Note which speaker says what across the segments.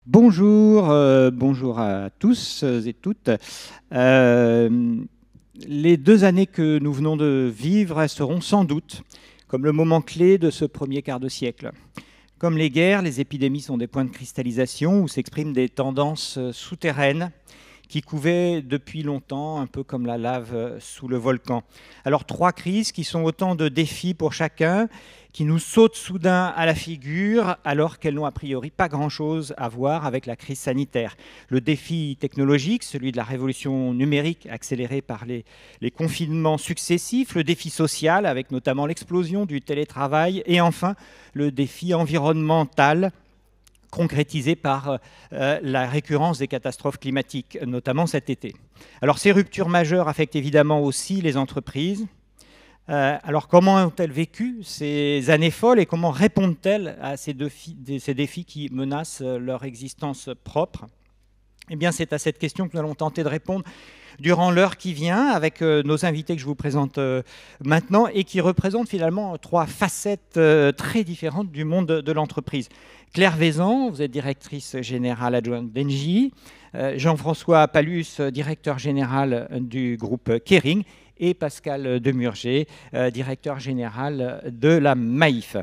Speaker 1: Bonjour, bonjour à tous et toutes. Euh, les 2 années que nous venons de vivre resteront sans doute comme le moment clé de ce premier quart de siècle. Comme les guerres, les épidémies sont des points de cristallisation où s'expriment des tendances souterraines qui couvaient depuis longtemps, un peu comme la lave sous le volcan. Alors 3 crises qui sont autant de défis pour chacun, qui nous sautent soudain à la figure alors qu'elles n'ont a priori pas grand-chose à voir avec la crise sanitaire. Le défi technologique, celui de la révolution numérique accélérée par les confinements successifs, le défi social avec notamment l'explosion du télétravail et enfin le défi environnemental concrétisé par la récurrence des catastrophes climatiques, notamment cet été. Alors ces ruptures majeures affectent évidemment aussi les entreprises. Alors comment ont-elles vécu ces années folles et comment répondent-elles à ces défis qui menacent leur existence propre? Eh bien, c'est à cette question que nous allons tenter de répondre durant l'heure qui vient avec nos invités que je vous présente maintenant et qui représentent finalement 3 facettes très différentes du monde de l'entreprise. Claire Vaison, vous êtes directrice générale adjointe d'Engie, Jean-François Palus, directeur général du groupe Kering, et Pascal Demurger, directeur général de la Maïf.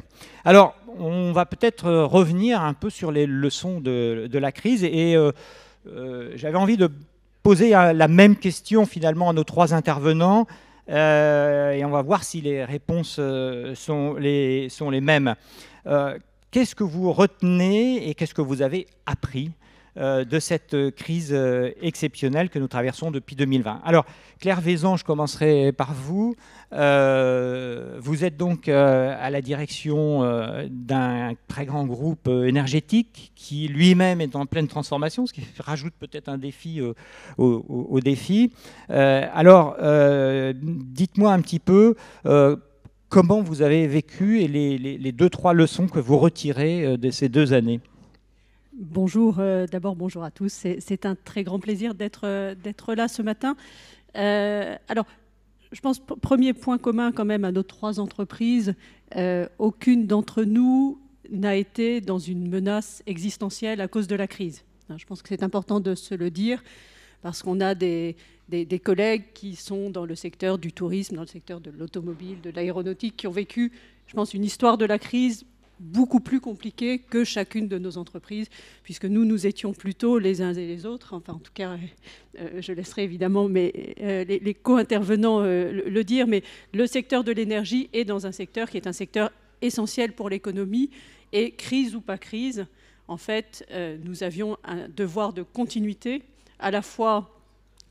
Speaker 1: Alors, on va peut-être revenir un peu sur les leçons de la crise et j'avais envie de poser la même question finalement à nos 3 intervenants et on va voir si les réponses sont les mêmes. Qu'est-ce que vous retenez et qu'est-ce que vous avez appris de cette crise exceptionnelle que nous traversons depuis 2020? Alors, Claire Vaison, je commencerai par vous. Vous êtes donc à la direction d'un très grand groupe énergétique qui lui-même est en pleine transformation, ce qui rajoute peut-être un défi au défi. Alors, dites-moi un petit peu comment vous avez vécu et les 2-3 leçons que vous retirez de ces 2 années.
Speaker 2: Bonjour, d'abord bonjour à tous. C'est un très grand plaisir d'être là ce matin. Alors, je pense, premier point commun quand même à nos 3 entreprises, aucune d'entre nous n'a été dans une menace existentielle à cause de la crise. Je pense que c'est important de se le dire parce qu'on a des collègues qui sont dans le secteur du tourisme, dans le secteur de l'automobile, de l'aéronautique, qui ont vécu, je pense, une histoire de la crise beaucoup plus compliquée que chacune de nos entreprises, puisque nous étions plutôt les uns et les autres, enfin en tout cas, je laisserai évidemment les co-intervenants le dire, mais le secteur de l'énergie est dans un secteur qui est un secteur essentiel pour l'économie, et crise ou pas crise, en fait, nous avions un devoir de continuité, à la fois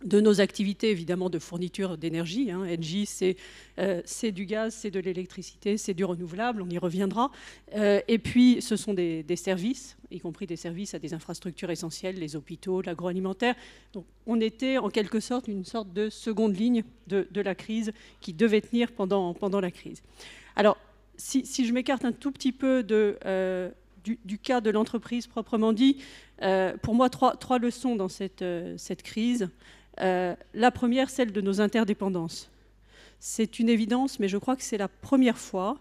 Speaker 2: de nos activités, évidemment, de fourniture d'énergie. Engie, c'est du gaz, c'est de l'électricité, c'est du renouvelable, on y reviendra. Et puis, ce sont des services, y compris des services à des infrastructures essentielles, les hôpitaux, l'agroalimentaire. Donc, on était en quelque sorte une sorte de seconde ligne de la crise qui devait tenir pendant la crise. Alors, si je m'écarte un tout petit peu du cas de l'entreprise proprement dit, pour moi, trois leçons dans cette crise. La première, celle de nos interdépendances. C'est une évidence, mais je crois que c'est la première fois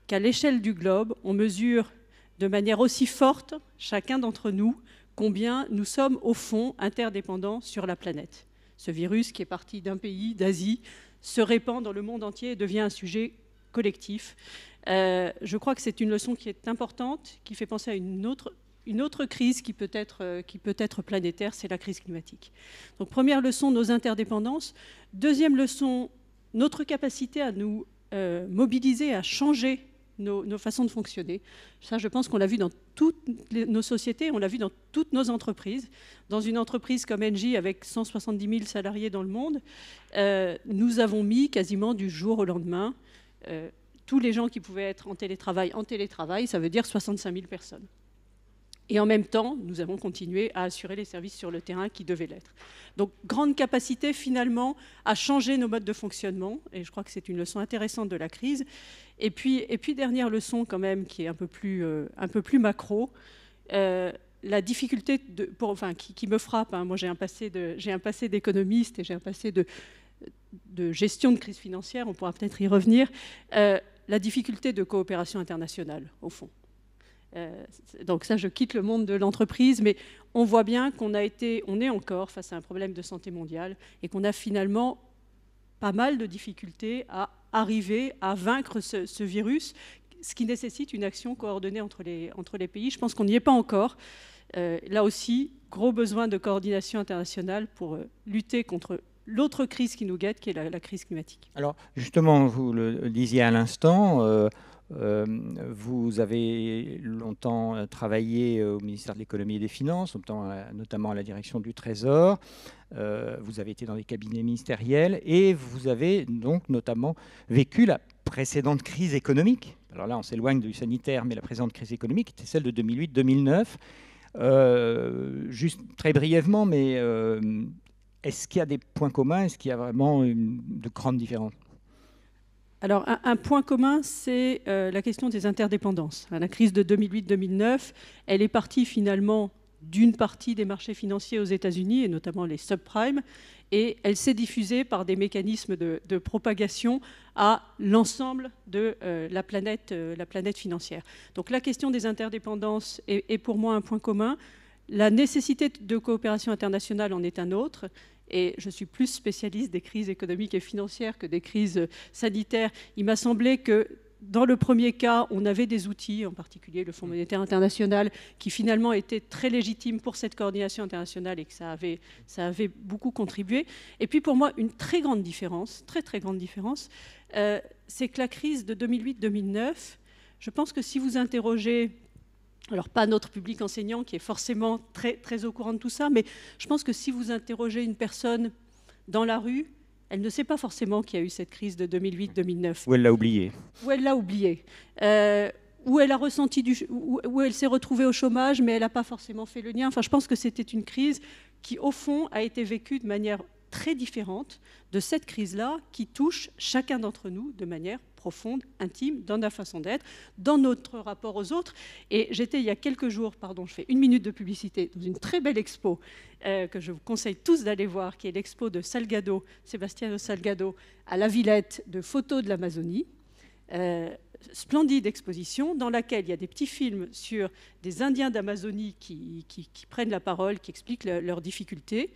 Speaker 2: qu'à l'échelle du globe, on mesure de manière aussi forte, chacun d'entre nous, combien nous sommes au fond interdépendants sur la planète. Ce virus qui est parti d'un pays d'Asie se répand dans le monde entier et devient un sujet collectif. Je crois que c'est une leçon qui est importante, qui fait penser à une autre crise qui peut être planétaire, c'est la crise climatique. Donc première leçon, nos interdépendances. Deuxième leçon, notre capacité à nous mobiliser, à changer nos façons de fonctionner. Ça, je pense qu'on l'a vu dans toutes nos sociétés, on l'a vu dans toutes nos entreprises. Dans une entreprise comme Engie, avec 170 000 salariés dans le monde, nous avons mis quasiment du jour au lendemain tous les gens qui pouvaient être en télétravail, ça veut dire 65 000 personnes. Et en même temps, nous avons continué à assurer les services sur le terrain qui devaient l'être. Donc, grande capacité finalement à changer nos modes de fonctionnement. Et je crois que c'est une leçon intéressante de la crise. Et puis dernière leçon quand même, qui est un peu plus macro, la difficulté qui me frappe. Moi, j'ai un passé d'économiste et j'ai un passé de gestion de crise financière. On pourra peut-être y revenir. La difficulté de coopération internationale, au fond. Donc ça, je quitte le monde de l'entreprise, mais on voit bien on est encore face à un problème de santé mondiale et qu'on a finalement pas mal de difficultés à arriver à vaincre ce virus, ce qui nécessite une action coordonnée entre les pays. Je pense qu'on n'y est pas encore. Là aussi, gros besoin de coordination internationale pour lutter contre l'autre crise qui nous guette, qui est la crise climatique.
Speaker 1: Alors justement, vous le disiez à l'instant, vous avez longtemps travaillé au ministère de l'économie et des finances, notamment à la direction du Trésor. Vous avez été dans les cabinets ministériels et vous avez donc notamment vécu la précédente crise économique. Alors là, on s'éloigne du sanitaire, mais la précédente crise économique était celle de 2008-2009. Juste très brièvement, mais est-ce qu'il y a des points communs? Est-ce qu'il y a vraiment de grandes différences?
Speaker 2: Alors, un point commun, c'est la question des interdépendances. La crise de 2008-2009, elle est partie finalement d'une partie des marchés financiers aux États-Unis, et notamment les subprimes, et elle s'est diffusée par des mécanismes de propagation à l'ensemble de la planète financière. Donc la question des interdépendances est pour moi un point commun. La nécessité de coopération internationale en est un autre. Et je suis plus spécialiste des crises économiques et financières que des crises sanitaires. Il m'a semblé que dans le premier cas, on avait des outils, en particulier le Fonds monétaire international, qui finalement étaient très légitimes pour cette coordination internationale et que ça avait beaucoup contribué. Et puis pour moi, une très grande différence, très grande différence, c'est que la crise de 2008-2009, je pense que si vous interrogez, alors pas notre public enseignant qui est forcément très au courant de tout ça, mais je pense que si vous interrogez une personne dans la rue, elle ne sait pas forcément qu'il y a eu cette crise de 2008-2009.
Speaker 1: Ou elle l'a oublié.
Speaker 2: Ou elle l'a oublié. Où elle a ressenti où elle s'est retrouvée au chômage, mais elle n'a pas forcément fait le lien. Enfin, je pense que c'était une crise qui, au fond, a été vécue de manière très différente de cette crise-là qui touche chacun d'entre nous de manière profonde, intime, dans la façon d'être, dans notre rapport aux autres. Et j'étais il y a quelques jours, je fais 1 minute de publicité, dans une très belle expo que je vous conseille tous d'aller voir, qui est l'expo de Salgado, Sebastiano Salgado, à la Villette, de photos de l'Amazonie. Splendide exposition dans laquelle il y a des petits films sur des Indiens d'Amazonie qui prennent la parole, qui expliquent leurs difficultés.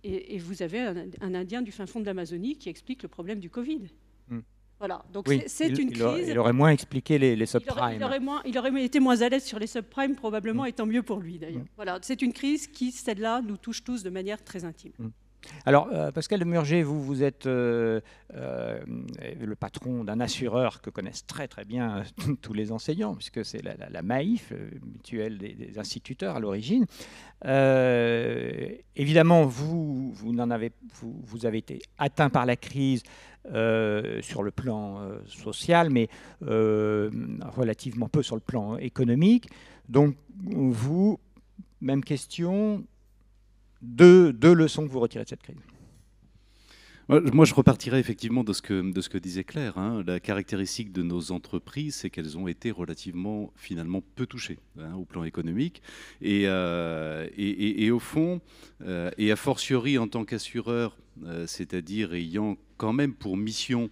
Speaker 2: Et vous avez un Indien du fin fond de l'Amazonie qui explique le problème du Covid. Voilà, donc
Speaker 1: oui,
Speaker 2: c'est une crise.
Speaker 1: Il aurait moins expliqué les subprimes.
Speaker 2: Il aurait été moins à l'aise sur les subprimes, probablement, et tant mieux pour lui d'ailleurs. Voilà, c'est une crise qui, celle-là, nous touche tous de manière très intime.
Speaker 1: Alors, Pascal Demurger, vous êtes le patron d'un assureur que connaissent très bien tous les enseignants, puisque c'est la MAIF, mutuelle des instituteurs à l'origine. Évidemment, vous avez été atteint par la crise sur le plan social, mais relativement peu sur le plan économique. Donc, vous, même question... Deux leçons que vous retirez de cette crise.
Speaker 3: Moi, je repartirais effectivement de ce que disait Claire. La caractéristique de nos entreprises, c'est qu'elles ont été relativement, finalement, peu touchées au plan économique. Et au fond, et a fortiori en tant qu'assureur, c'est-à-dire ayant quand même pour mission,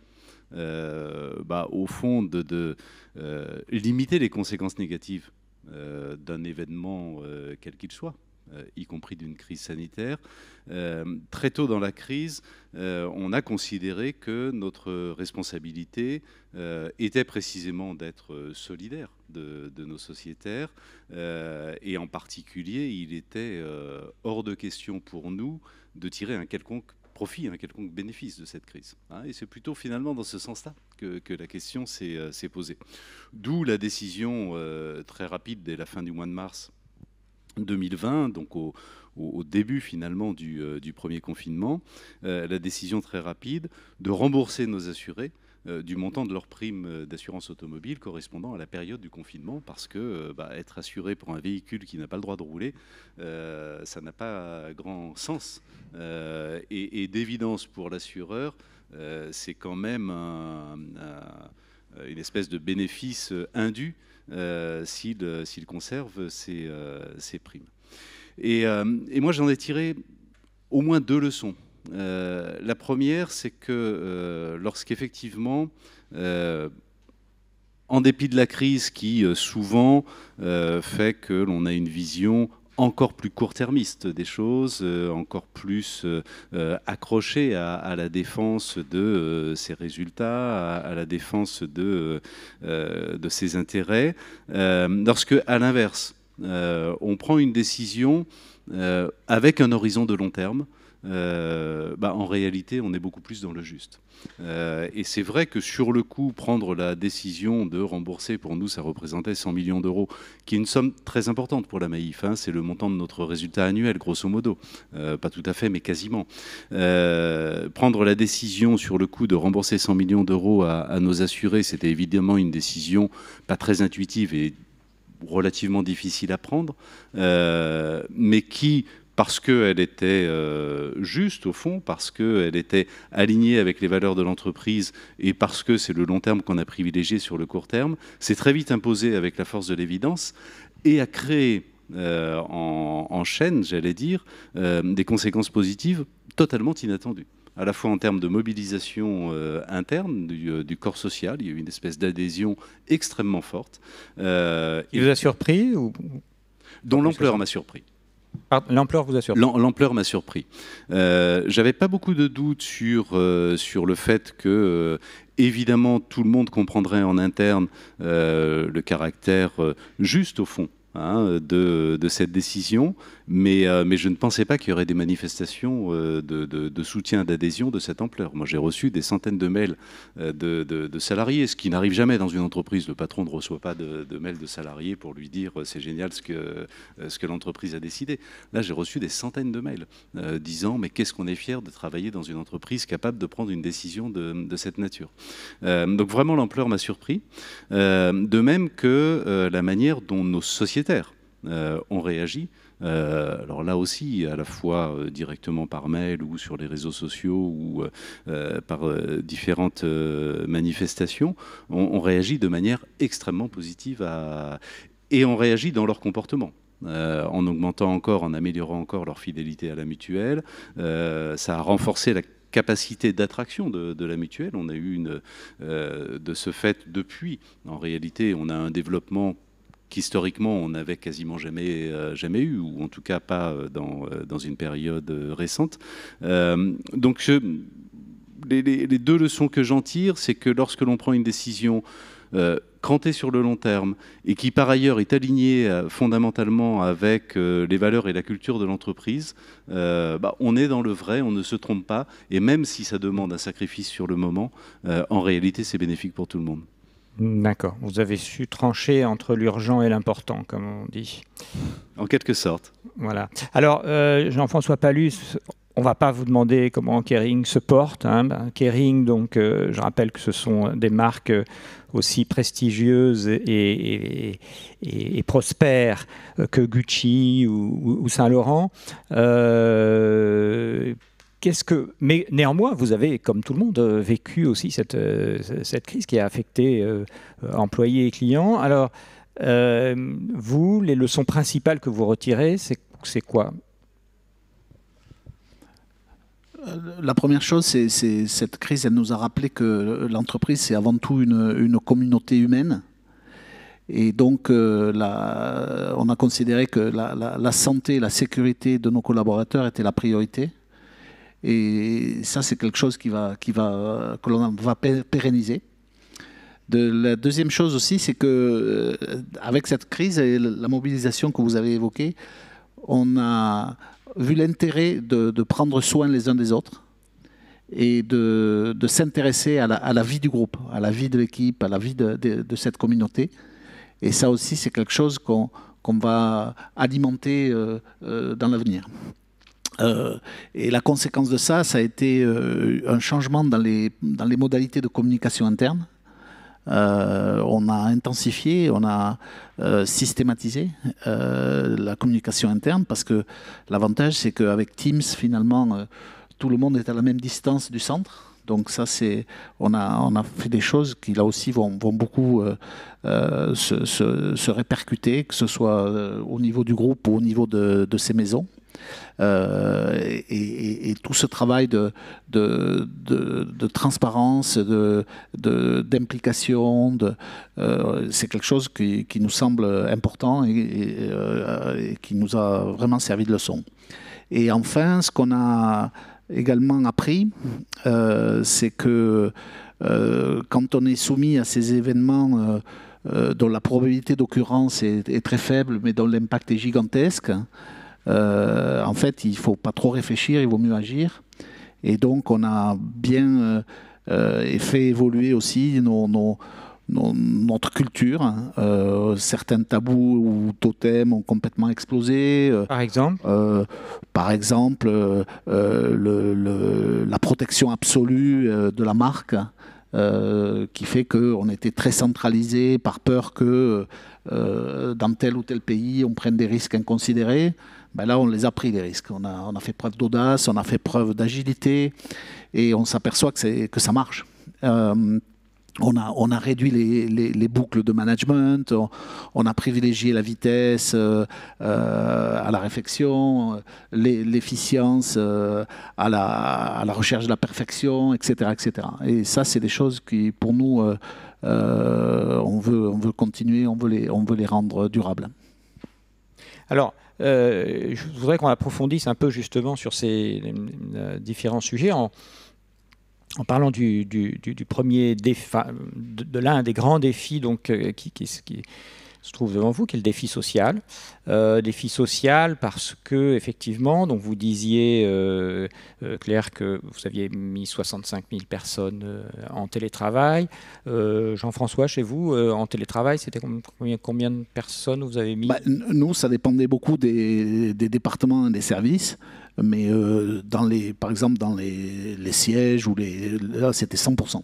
Speaker 3: au fond, de limiter les conséquences négatives d'un événement quel qu'il soit, y compris d'une crise sanitaire. Très tôt dans la crise, on a considéré que notre responsabilité était précisément d'être solidaire de nos sociétaires, et en particulier, il était hors de question pour nous de tirer un quelconque profit, un quelconque bénéfice de cette crise. Et c'est plutôt finalement dans ce sens-là que la question s'est posée. D'où la décision très rapide dès la fin du mois de mars 2020, donc au début finalement du premier confinement, la décision très rapide de rembourser nos assurés du montant de leur prime d'assurance automobile correspondant à la période du confinement, parce que être assuré pour un véhicule qui n'a pas le droit de rouler, ça n'a pas grand sens. Et d'évidence pour l'assureur, c'est quand même une espèce de bénéfice indu s'il conserve ses primes. Et moi, j'en ai tiré au moins 2 leçons. La première, c'est que lorsqu'effectivement, en dépit de la crise qui souvent fait que l'on a une vision encore plus court-termiste des choses, encore plus accroché à la défense de ses résultats, à la défense de ses intérêts, lorsque, à l'inverse, on prend une décision avec un horizon de long terme, en réalité, on est beaucoup plus dans le juste. Et c'est vrai que sur le coup, prendre la décision de rembourser, pour nous, ça représentait 100 millions d'euros, qui est une somme très importante pour la Maïf. Hein, c'est le montant de notre résultat annuel, grosso modo. Pas tout à fait, mais quasiment. Prendre la décision sur le coup de rembourser 100 millions d'euros à nos assurés, c'était évidemment une décision pas très intuitive et relativement difficile à prendre, mais qui, parce qu'elle était juste au fond, parce qu'elle était alignée avec les valeurs de l'entreprise et parce que c'est le long terme qu'on a privilégié sur le court terme, s'est très vite imposée avec la force de l'évidence et a créé en chaîne, j'allais dire, des conséquences positives totalement inattendues. À la fois en termes de mobilisation interne du corps social, il y a eu une espèce d'adhésion extrêmement forte.
Speaker 1: Il vous a surpris ou...
Speaker 3: Dont l'ampleur m'a surpris.
Speaker 1: L'ampleur vous a surpris.
Speaker 3: L'ampleur m'a surpris. J'avais pas beaucoup de doutes sur le fait que, évidemment, tout le monde comprendrait en interne le caractère juste, au fond, de cette décision, mais je ne pensais pas qu'il y aurait des manifestations de soutien, d'adhésion de cette ampleur. Moi, j'ai reçu des centaines de mails de salariés, ce qui n'arrive jamais dans une entreprise. Le patron ne reçoit pas de mails de salariés pour lui dire c'est génial ce que l'entreprise a décidé. Là, j'ai reçu des centaines de mails disant mais qu'est-ce qu'on est fier de travailler dans une entreprise capable de prendre une décision de cette nature. Donc vraiment, l'ampleur m'a surpris. De même que la manière dont nos sociétaires ont réagi. Alors là aussi, à la fois directement par mail ou sur les réseaux sociaux ou par différentes manifestations, on réagit de manière extrêmement positive et on réagit dans leur comportement. En augmentant encore, en améliorant encore leur fidélité à la mutuelle. Ça a renforcé la capacité d'attraction de la mutuelle. On a eu de ce fait, depuis, en réalité, on a un développement qu'historiquement on n'avait quasiment jamais eu, ou en tout cas pas dans une période récente. Donc les deux leçons que j'en tire, c'est que lorsque l'on prend une décision crantée sur le long terme et qui par ailleurs est alignée fondamentalement avec les valeurs et la culture de l'entreprise, on est dans le vrai, on ne se trompe pas, et même si ça demande un sacrifice sur le moment, en réalité c'est bénéfique pour tout le monde.
Speaker 1: D'accord. Vous avez su trancher entre l'urgent et l'important, comme on dit.
Speaker 3: En quelque sorte.
Speaker 1: Voilà. Alors, Jean-François Palus, on ne va pas vous demander comment Kering se porte. Kering, donc, je rappelle que ce sont des marques aussi prestigieuses et prospères que Gucci ou Saint-Laurent. Mais néanmoins, vous avez, comme tout le monde, vécu aussi cette crise qui a affecté employés et clients. Alors, vous, les leçons principales que vous retirez, c'est quoi ?
Speaker 4: La première chose, c'est cette crise, elle nous a rappelé que l'entreprise, c'est avant tout une communauté humaine. Et donc, on a considéré que la santé, la sécurité de nos collaborateurs était la priorité. Et ça, c'est quelque chose que l'on va pérenniser. La deuxième chose aussi, c'est que avec cette crise et la mobilisation que vous avez évoquée, on a vu l'intérêt de prendre soin les uns des autres et de s'intéresser à la vie du groupe, à la vie de l'équipe, à la vie de cette communauté. Et ça aussi, c'est quelque chose qu'on va alimenter dans l'avenir. Et la conséquence de ça a été un changement dans les modalités de communication interne. On a intensifié, on a systématisé la communication interne parce que l'avantage, c'est qu'avec Teams, finalement, tout le monde est à la même distance du centre. Donc ça, on a fait des choses qui, là aussi, vont beaucoup se répercuter, que ce soit au niveau du groupe ou au niveau de ces maisons. Et tout ce travail de transparence, d'implication, c'est quelque chose qui nous semble important et qui nous a vraiment servi de leçon. Et enfin, ce qu'on a également appris, c'est que quand on est soumis à ces événements dont la probabilité d'occurrence est très faible, mais dont l'impact est gigantesque, en fait, il ne faut pas trop réfléchir, il vaut mieux agir. Et donc, on a bien fait évoluer aussi notre culture. Certains tabous ou totems ont complètement explosé.
Speaker 1: Par exemple
Speaker 4: la protection absolue de la marque, qui fait qu'on était très centralisé par peur que dans tel ou tel pays on prenne des risques inconsidérés. Ben là, on les a pris, les risques. On a fait preuve d'audace, on a fait preuve d'agilité et on s'aperçoit que ça marche. On a réduit les boucles de management, on a privilégié la vitesse à la réflexion, l'efficience à la recherche de la perfection, etc., etc. Et ça, c'est des choses qui, pour nous, on veut continuer, on veut les rendre durables.
Speaker 1: Alors, je voudrais qu'on approfondisse un peu justement sur ces différents sujets en parlant du premier défi, de l'un des grands défis donc, qui se trouve devant vous, qui est le défi social. Défi social parce que, effectivement, donc vous disiez, Claire, que vous aviez mis 65 000 personnes en télétravail. Jean-François, chez vous, en télétravail, c'était combien de personnes vous avez mis?
Speaker 4: Nous, ça dépendait beaucoup des départements et des services. Mais par exemple, dans les sièges, là, c'était 100%.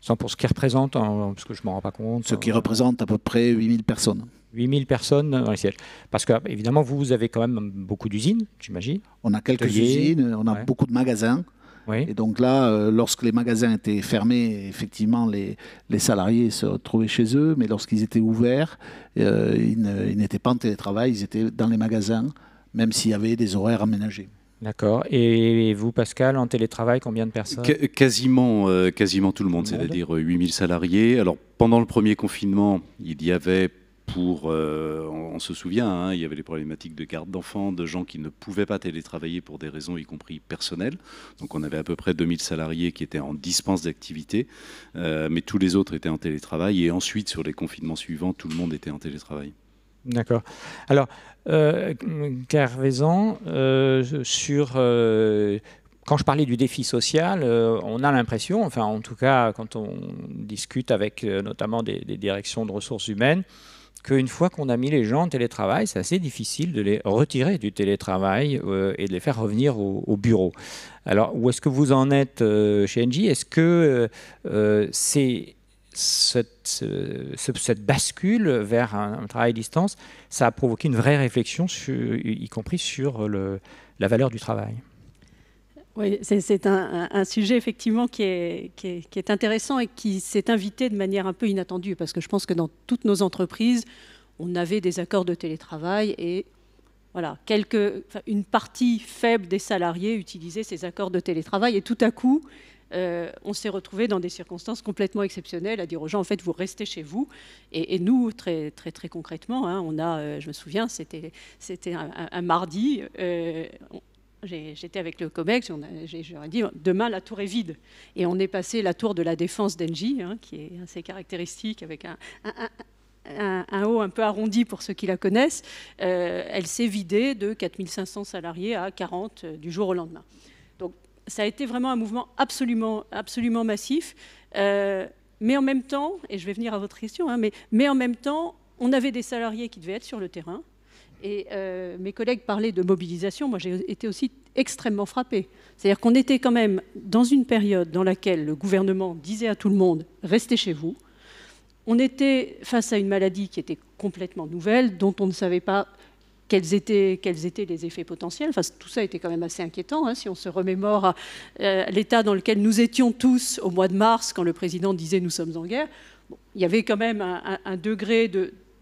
Speaker 1: 100%, ce qui représente, parce que je ne m'en rends pas compte.
Speaker 4: Ce qui représente à peu près 8000 personnes. 8000
Speaker 1: personnes dans les sièges. Parce que, évidemment, vous avez quand même beaucoup d'usines, j'imagine.
Speaker 4: On a quelques usines, on a beaucoup de magasins. Oui. Et donc là, lorsque les magasins étaient fermés, effectivement, les salariés se retrouvaient chez eux. Mais lorsqu'ils étaient ouverts, ils n'étaient pas en télétravail, ils étaient dans les magasins, même s'il y avait des horaires aménagés.
Speaker 1: D'accord. Et vous, Pascal, en télétravail, combien de personnes?
Speaker 3: Quasiment tout le monde, c'est-à-dire 8000 salariés. Alors, pendant le premier confinement, il y avait on se souvient, il y avait les problématiques de garde d'enfants, de gens qui ne pouvaient pas télétravailler pour des raisons y compris personnelles. Donc on avait à peu près 2000 salariés qui étaient en dispense d'activité, mais tous les autres étaient en télétravail. Et ensuite, sur les confinements suivants, tout le monde était en télétravail.
Speaker 1: D'accord. Alors, Claire Vaison, quand je parlais du défi social, on a l'impression, enfin en tout cas quand on discute avec notamment des directions de ressources humaines, qu'une fois qu'on a mis les gens en télétravail, c'est assez difficile de les retirer du télétravail et de les faire revenir au bureau. Alors, où est-ce que vous en êtes chez Engie? Est-ce que c'est cette bascule vers un travail à distance, ça a provoqué une vraie réflexion, y compris sur la valeur du travail?
Speaker 2: Oui, c'est un sujet effectivement qui est intéressant et qui s'est invité de manière un peu inattendue, parce que je pense que dans toutes nos entreprises, on avait des accords de télétravail et voilà, une partie faible des salariés utilisaient ces accords de télétravail et tout à coup, on s'est retrouvé dans des circonstances complètement exceptionnelles à dire aux gens, en fait, vous restez chez vous. Et nous, très, très, très concrètement, je me souviens, c'était un mardi, j'étais avec le COMEX, j'aurais dit, demain, la tour est vide. Et on est passé la tour de la défense d'Engie, qui est assez caractéristique, avec un haut un peu arrondi pour ceux qui la connaissent. Elle s'est vidée de 4500 salariés à 40 du jour au lendemain. Donc, ça a été vraiment un mouvement absolument, absolument massif. Mais en même temps, et je vais venir à votre question, mais en même temps, on avait des salariés qui devaient être sur le terrain. Et mes collègues parlaient de mobilisation. Moi, j'ai été aussi extrêmement frappée. C'est-à-dire qu'on était quand même dans une période dans laquelle le gouvernement disait à tout le monde « restez chez vous ». On était face à une maladie qui était complètement nouvelle, dont on ne savait pas quels étaient les effets potentiels. Enfin, tout ça était quand même assez inquiétant, si on se remémore à l'état dans lequel nous étions tous au mois de mars, quand le président disait « nous sommes en guerre ». Bon, il y avait quand même un degré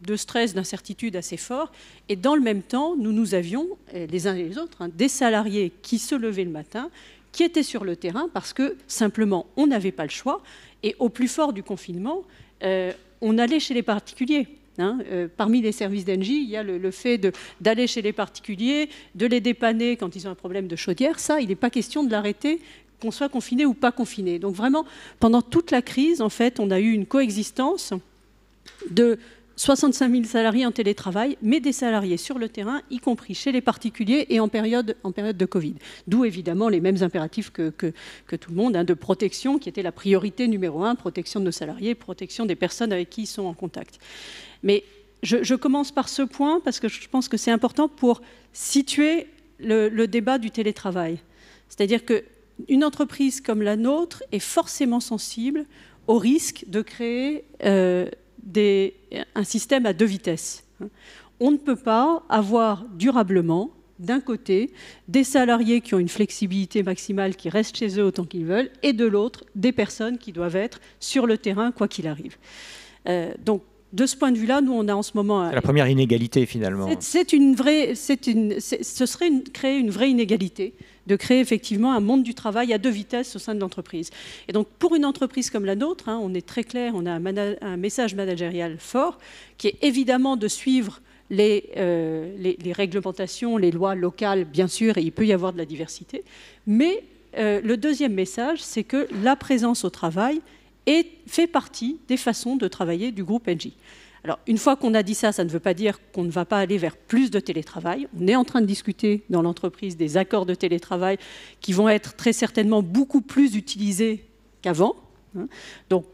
Speaker 2: de stress, d'incertitude assez fort. Et dans le même temps, nous avions, les uns et les autres, des salariés qui se levaient le matin, qui étaient sur le terrain parce que simplement, on n'avait pas le choix. Et au plus fort du confinement, on allait chez les particuliers. Parmi les services d'Engie, il y a le fait d'aller chez les particuliers, de les dépanner quand ils ont un problème de chaudière. Ça, il n'est pas question de l'arrêter, qu'on soit confiné ou pas confiné. Donc vraiment, pendant toute la crise, en fait, on a eu une coexistence de 65 000 salariés en télétravail, mais des salariés sur le terrain, y compris chez les particuliers et en période de Covid. D'où évidemment les mêmes impératifs que tout le monde, de protection qui était la priorité numéro 1, protection de nos salariés, protection des personnes avec qui ils sont en contact. Mais je commence par ce point parce que je pense que c'est important pour situer le débat du télétravail. C'est-à-dire qu'une entreprise comme la nôtre est forcément sensible au risque de créer un système à 2 vitesses. On ne peut pas avoir durablement, d'un côté, des salariés qui ont une flexibilité maximale, qui restent chez eux autant qu'ils veulent, et de l'autre, des personnes qui doivent être sur le terrain, quoi qu'il arrive. Donc, de ce point de vue-là, nous, on a en ce moment...
Speaker 1: C'est la première inégalité, finalement.
Speaker 2: Ce serait créer une vraie inégalité, de créer effectivement un monde du travail à 2 vitesses au sein de l'entreprise. Et donc, pour une entreprise comme la nôtre, on est très clair, on a un message managérial fort, qui est évidemment de suivre les réglementations, les lois locales, bien sûr, et il peut y avoir de la diversité. Mais le deuxième message, c'est que la présence au travail fait partie des façons de travailler du groupe Engie. Alors, une fois qu'on a dit ça, ça ne veut pas dire qu'on ne va pas aller vers plus de télétravail. On est en train de discuter dans l'entreprise des accords de télétravail qui vont être très certainement beaucoup plus utilisés qu'avant. Donc,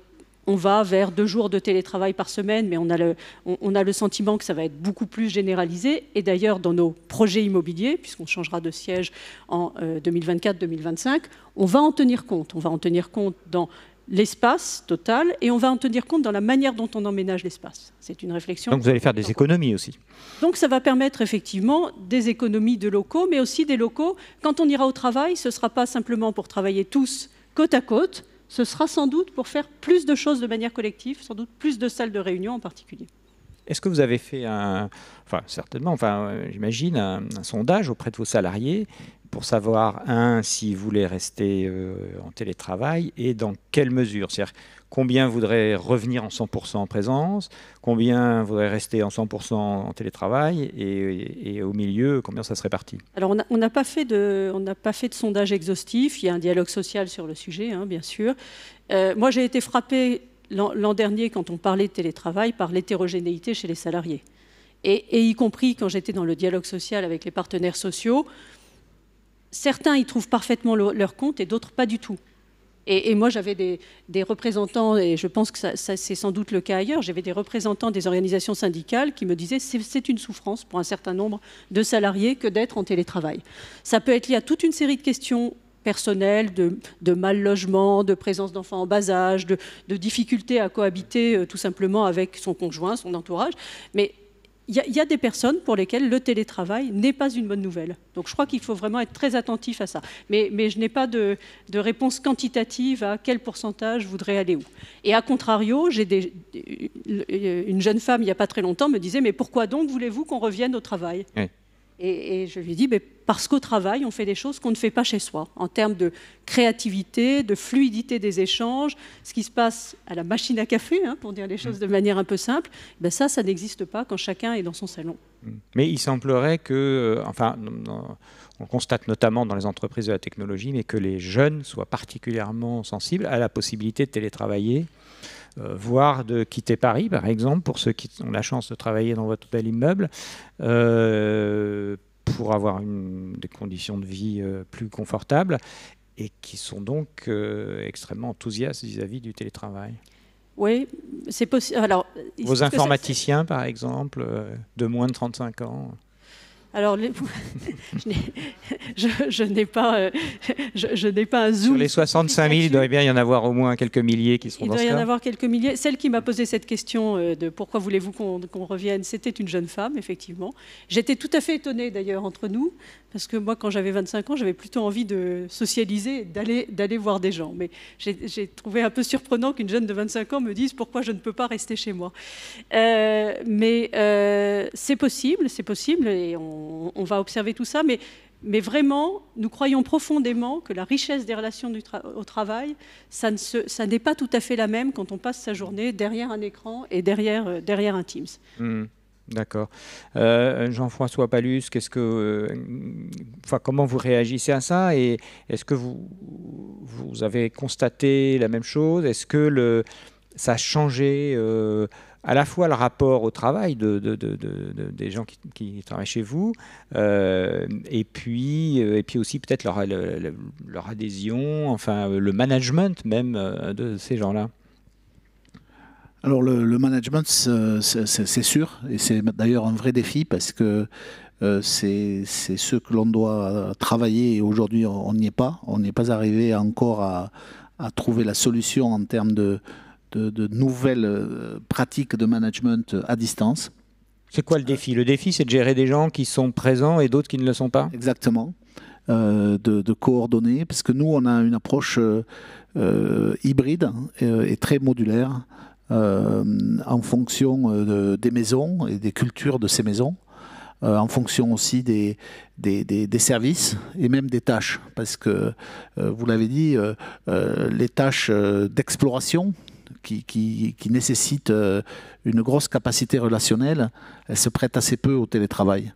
Speaker 2: on va vers 2 jours de télétravail par semaine, mais on a le sentiment que ça va être beaucoup plus généralisé. Et d'ailleurs, dans nos projets immobiliers, puisqu'on changera de siège en 2024-2025, on va en tenir compte. On va en tenir compte dans l'espace total et on va en tenir compte dans la manière dont on emménage l'espace. C'est une réflexion.
Speaker 1: Donc vous allez faire des économies aussi.
Speaker 2: Donc ça va permettre effectivement des économies de locaux, mais aussi des locaux. Quand on ira au travail, ce ne sera pas simplement pour travailler tous côte à côte, ce sera sans doute pour faire plus de choses de manière collective, sans doute plus de salles de réunion en particulier.
Speaker 1: Est-ce que vous avez fait j'imagine, un sondage auprès de vos salariés pour savoir, s'ils voulaient rester en télétravail et dans quelle mesure? C'est-à-dire, combien voudraient revenir en 100% en présence, combien voudraient rester en 100% en télétravail et au milieu, combien ça se répartit?
Speaker 2: Alors, on n'a pas fait de sondage exhaustif. Il y a un dialogue social sur le sujet, bien sûr. Moi, j'ai été frappée l'an dernier, quand on parlait de télétravail, par l'hétérogénéité chez les salariés. Et y compris quand j'étais dans le dialogue social avec les partenaires sociaux, certains y trouvent parfaitement leur compte et d'autres pas du tout. Et moi, j'avais des représentants, et je pense que ça c'est sans doute le cas ailleurs, j'avais des représentants des organisations syndicales qui me disaient que c'est une souffrance pour un certain nombre de salariés que d'être en télétravail. Ça peut être lié à toute une série de questions personnelles, de mal logement, de présence d'enfants en bas âge, de difficultés à cohabiter tout simplement avec son conjoint, son entourage. Mais il y a des personnes pour lesquelles le télétravail n'est pas une bonne nouvelle. Donc je crois qu'il faut vraiment être très attentif à ça. Mais je n'ai pas de réponse quantitative à quel pourcentage voudrait aller où. Et à contrario, une jeune femme, il n'y a pas très longtemps, me disait « Mais pourquoi donc voulez-vous qu'on revienne au travail ?» Et je lui ai dit parce qu'au travail, on fait des choses qu'on ne fait pas chez soi, en termes de créativité, de fluidité des échanges, ce qui se passe à la machine à café, pour dire les choses de manière un peu simple, ça n'existe pas quand chacun est dans son salon.
Speaker 1: Mais il semblerait que, on constate notamment dans les entreprises de la technologie, mais que les jeunes soient particulièrement sensibles à la possibilité de télétravailler, voire de quitter Paris, par exemple, pour ceux qui ont la chance de travailler dans votre bel immeuble, pour avoir des conditions de vie plus confortables, et qui sont donc extrêmement enthousiastes vis-à-vis du télétravail.
Speaker 2: Oui, c'est possible. Alors,
Speaker 1: vos informaticiens, par exemple, de moins de 35 ans.
Speaker 2: Alors, je n'ai pas, je n'ai pas un zoom.
Speaker 1: Sur les 65 000, il doit bien y en avoir au moins quelques milliers qui seront dans ce cas.
Speaker 2: Il doit y en avoir quelques milliers. Celle qui m'a posé cette question de pourquoi voulez-vous qu'on revienne, c'était une jeune femme, effectivement. J'étais tout à fait étonnée, d'ailleurs, entre nous, parce que moi, quand j'avais 25 ans, j'avais plutôt envie de socialiser, d'aller voir des gens. Mais j'ai trouvé un peu surprenant qu'une jeune de 25 ans me dise pourquoi je ne peux pas rester chez moi. Mais c'est possible, et on va observer tout ça, mais vraiment, nous croyons profondément que la richesse des relations au travail, ça n'est pas tout à fait la même quand on passe sa journée derrière un écran et derrière un Teams.
Speaker 1: D'accord. Jean-François Palus, comment vous réagissez à ça, et est-ce que vous avez constaté la même chose? Est-ce que ça a changé à la fois le rapport au travail des gens qui travaillent chez vous, et puis aussi peut-être leur adhésion, enfin le management même de ces gens-là?
Speaker 4: Alors le management, c'est sûr, et c'est d'ailleurs un vrai défi parce que c'est ce que l'on doit travailler, et aujourd'hui on n'y est pas. On n'est pas arrivé encore à trouver la solution en termes de nouvelles pratiques de management à distance.
Speaker 1: C'est quoi le défi? Le défi, c'est de gérer des gens qui sont présents et d'autres qui ne le sont pas?
Speaker 4: Exactement. De coordonner, parce que nous, on a une approche hybride et très modulaire en fonction des maisons et des cultures de ces maisons, en fonction aussi des services et même des tâches, parce que, vous l'avez dit, les tâches d'exploration qui nécessitent une grosse capacité relationnelle, elles se prêtent assez peu au télétravail.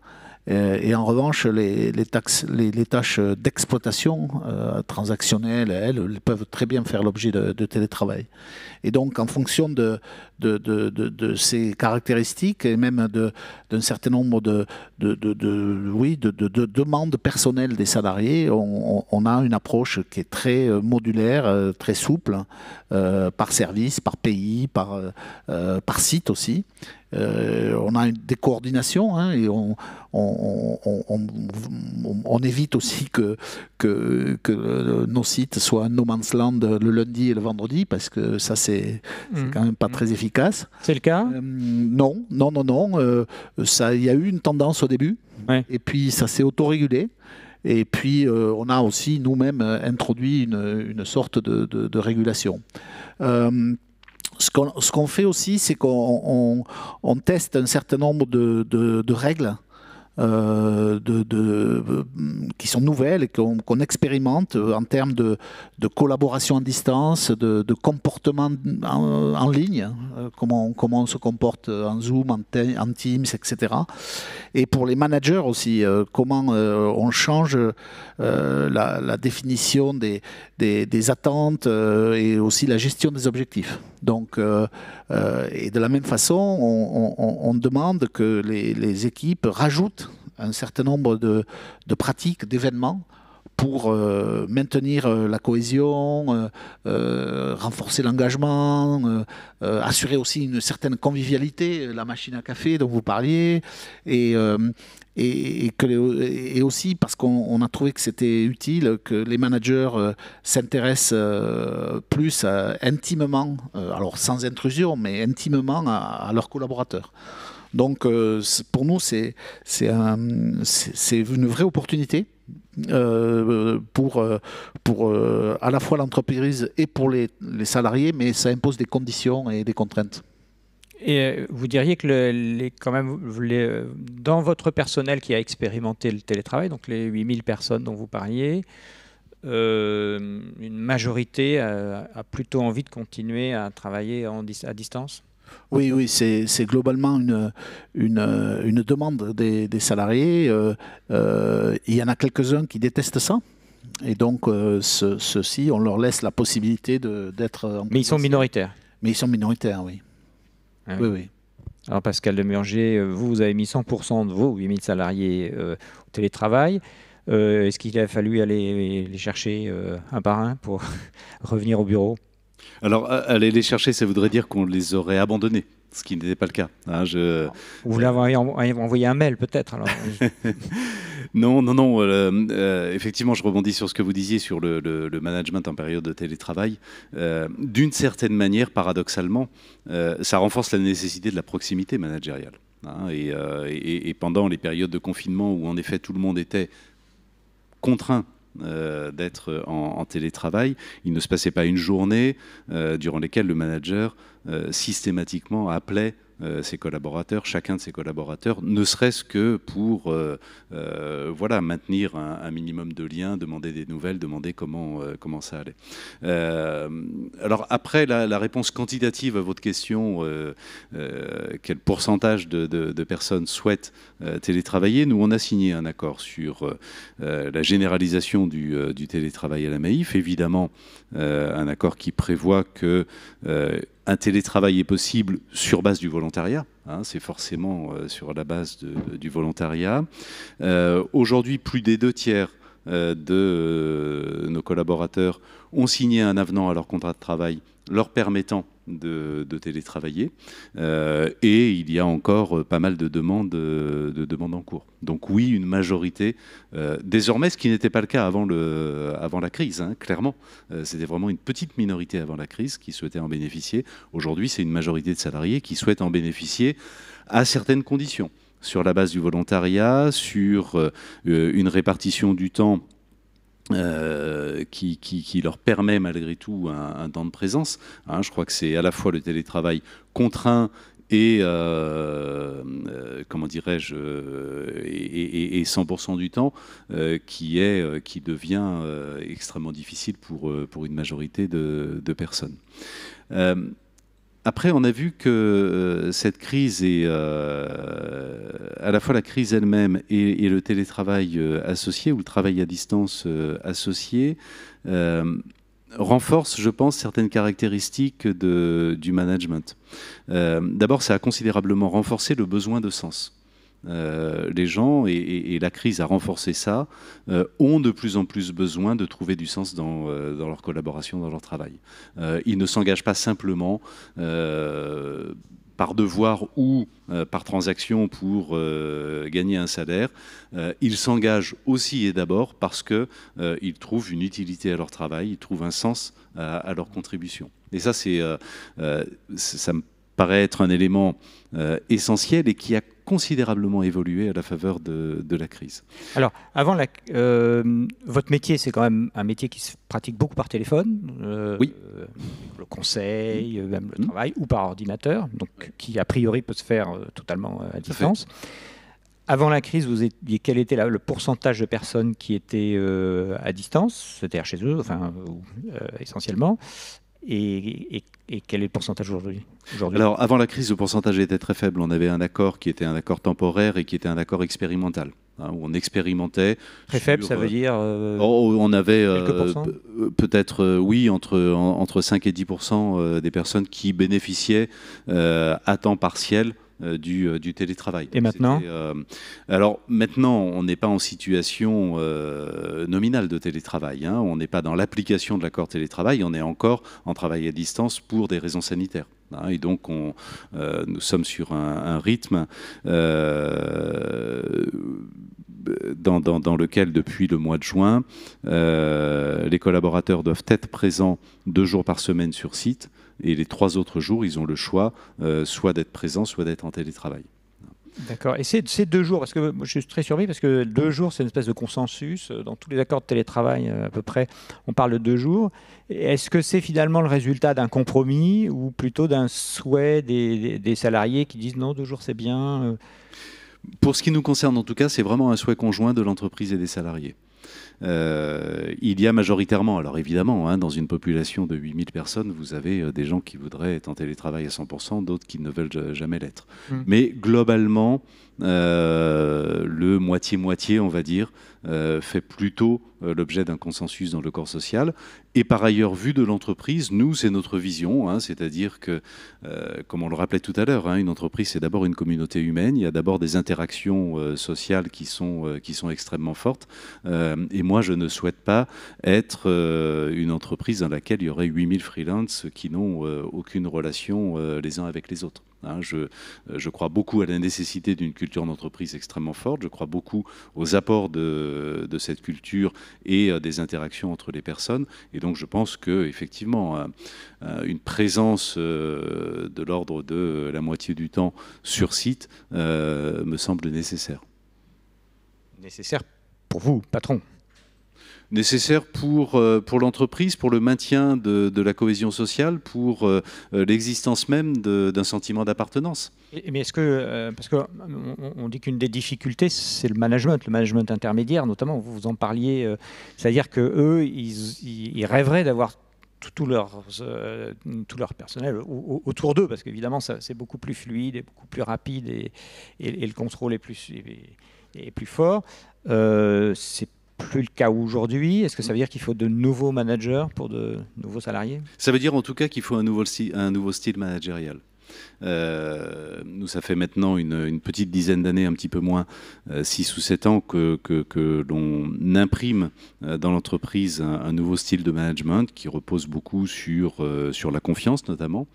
Speaker 4: Et en revanche, les tâches d'exploitation transactionnelles, elles peuvent très bien faire l'objet de télétravail. Et donc, en fonction de ces caractéristiques et même d'un certain nombre de demandes personnelles des salariés, on a une approche qui est très modulaire, très souple, par service, par pays, par site aussi. On a des coordinations, hein, et on évite aussi que nos sites soient un no man's land le lundi et le vendredi, parce que ça c'est quand même pas très efficace.
Speaker 1: C'est le cas?
Speaker 4: Non. Il y a eu une tendance au début, ouais. Et puis ça s'est autorégulé. Et puis on a aussi nous-mêmes introduit une sorte de régulation. Ce qu'on fait aussi, c'est qu'on teste un certain nombre de règles qui sont nouvelles et qu'on expérimente en termes de collaboration à distance, de comportement en ligne, comment on se comporte en Zoom, en Teams, etc. Et pour les managers aussi, comment on change la définition des attentes et aussi la gestion des objectifs. Donc, et de la même façon, on demande que les équipes rajoutent un certain nombre de pratiques, d'événements pour maintenir la cohésion, renforcer l'engagement, assurer aussi une certaine convivialité, la machine à café dont vous parliez, et aussi parce qu'on a trouvé que c'était utile que les managers s'intéressent plus intimement, alors sans intrusion, mais intimement à leurs collaborateurs. Donc pour nous, c'est une vraie opportunité pour à la fois l'entreprise et pour les salariés, mais ça impose des conditions et des contraintes.
Speaker 1: Et vous diriez que dans votre personnel qui a expérimenté le télétravail, donc les 8000 personnes dont vous parliez, une majorité a plutôt envie de continuer à travailler à distance?
Speaker 4: Oui, c'est globalement une demande des salariés. Il y en a quelques-uns qui détestent ça. Et donc, ceux-ci, on leur laisse la possibilité d'être...
Speaker 1: Mais ils sont minoritaires.
Speaker 4: Mais ils sont minoritaires, oui.
Speaker 1: Ah
Speaker 4: oui. Oui.
Speaker 1: Alors, Pascal Demurger, vous avez mis 100% de vos 8000 salariés au télétravail. Est-ce qu'il a fallu aller les chercher un par un pour revenir au bureau?
Speaker 3: Alors, aller les chercher, ça voudrait dire qu'on les aurait abandonnés. ce qui n'était pas le cas. Hein,
Speaker 1: Vous l'avez envoyé un mail peut-être alors.
Speaker 3: Non. Effectivement, je rebondis sur ce que vous disiez sur le management en période de télétravail. D'une certaine manière, paradoxalement, ça renforce la nécessité de la proximité managériale. Hein, et pendant les périodes de confinement où en effet tout le monde était contraint d'être en télétravail, il ne se passait pas une journée durant laquelle le manager systématiquement appelait ses collaborateurs, chacun de ses collaborateurs, ne serait-ce que pour maintenir un minimum de liens, demander des nouvelles, demander comment ça allait. Alors après, la réponse quantitative à votre question, quel pourcentage de personnes souhaitent télétravailler, nous on a signé un accord sur la généralisation du télétravail à la Maïf, évidemment un accord qui prévoit que un télétravail est possible sur base du volontariat, hein, c'est forcément sur la base du volontariat. Aujourd'hui, plus des 2/3 de nos collaborateurs ont signé un avenant à leur contrat de travail leur permettant de télétravailler, et il y a encore pas mal de demandes en cours. Donc oui, une majorité, désormais, ce qui n'était pas le cas avant la crise, hein, clairement. C'était vraiment une petite minorité avant la crise qui souhaitait en bénéficier. Aujourd'hui, c'est une majorité de salariés qui souhaitent en bénéficier à certaines conditions, sur la base du volontariat, sur une répartition du temps qui leur permet malgré tout un temps de présence. Hein, je crois que c'est à la fois le télétravail contraint et comment dirais-je et 100% du temps qui devient extrêmement difficile pour une majorité de personnes. Après, on a vu que cette crise est à la fois la crise elle-même et le télétravail associé ou le travail à distance associé renforce, je pense, certaines caractéristiques du management. D'abord, ça a considérablement renforcé le besoin de sens. Les gens, et la crise a renforcé ça, ont de plus en plus besoin de trouver du sens dans leur collaboration, dans leur travail. Ils ne s'engagent pas simplement par devoir ou par transaction pour gagner un salaire. Ils s'engagent aussi et d'abord parce qu'ils trouvent une utilité à leur travail, ils trouvent un sens à leur contribution. Et ça, ça me paraît être un élément essentiel et qui a considérablement évolué à la faveur de la crise.
Speaker 1: Alors, avant votre métier, c'est quand même un métier qui se pratique beaucoup par téléphone,
Speaker 3: oui.
Speaker 1: Le conseil, même le travail, ou par ordinateur, donc qui a priori peut se faire totalement à distance. Avant la crise, quel était le pourcentage de personnes qui étaient à distance, c'est-à-dire chez eux, essentiellement, et quel est le pourcentage aujourd'hui ?
Speaker 3: Alors, avant la crise, le pourcentage était très faible. On avait un accord qui était un accord temporaire et qui était un accord expérimental, hein, où on expérimentait.
Speaker 1: Très faible, ça veut dire
Speaker 3: on avait peut-être, oui, entre 5 et 10% des personnes qui bénéficiaient à temps partiel du télétravail.
Speaker 1: Et maintenant
Speaker 3: alors maintenant, on n'est pas en situation nominale de télétravail. Hein. On n'est pas dans l'application de l'accord télétravail. On est encore en travail à distance pour des raisons sanitaires. Hein. Et donc, nous sommes sur un rythme dans lequel, depuis le mois de juin, les collaborateurs doivent être présents 2 jours par semaine sur site. Et les 3 autres jours, ils ont le choix soit d'être présents, soit d'être en télétravail.
Speaker 1: D'accord. Et ces 2 jours, parce que moi, je suis très surpris, parce que 2 jours, c'est une espèce de consensus. Dans tous les accords de télétravail, à peu près, on parle de 2 jours. Est-ce que c'est finalement le résultat d'un compromis ou plutôt d'un souhait des salariés qui disent non, 2 jours, c'est bien
Speaker 3: Pour ce qui nous concerne, en tout cas, c'est vraiment un souhait conjoint de l'entreprise et des salariés. Il y a majoritairement, alors évidemment, hein, dans une population de 8000 personnes, vous avez des gens qui voudraient être en télétravail à 100%, d'autres qui ne veulent jamais l'être. Mais globalement, le moitié-moitié, on va dire, fait plutôt l'objet d'un consensus dans le corps social. Et par ailleurs, vu de l'entreprise, nous, c'est notre vision, hein, c'est-à-dire que, comme on le rappelait tout à l'heure, hein, une entreprise, c'est d'abord une communauté humaine, il y a d'abord des interactions sociales qui sont extrêmement fortes. Et moi, je ne souhaite pas être une entreprise dans laquelle il y aurait 8000 freelances qui n'ont aucune relation les uns avec les autres. Hein, je crois beaucoup à la nécessité d'une culture d'entreprise extrêmement forte. Je crois beaucoup aux apports de cette culture et des interactions entre les personnes. Et donc, je pense qu'effectivement, une présence de l'ordre de la moitié du temps sur site me semble nécessaire.
Speaker 1: Nécessaire pour vous, patron?
Speaker 3: Nécessaire pour l'entreprise, pour le maintien de la cohésion sociale, pour l'existence même d'un sentiment d'appartenance.
Speaker 1: Mais est-ce que, parce qu'on dit qu'une des difficultés, c'est le management intermédiaire, notamment, vous en parliez, c'est-à-dire qu'eux, ils rêveraient d'avoir tout leur personnel autour d'eux, parce qu'évidemment, c'est beaucoup plus fluide et beaucoup plus rapide, et le contrôle est plus fort. C'est plus le cas aujourd'hui. Est-ce que ça veut dire qu'il faut de nouveaux managers pour de nouveaux salariés?
Speaker 3: Ça veut dire en tout cas qu'il faut un nouveau style managérial. Nous, ça fait maintenant une petite dizaine d'années, un petit peu moins, 6 ou 7 ans, que l'on imprime dans l'entreprise un nouveau style de management qui repose beaucoup sur la confiance notamment.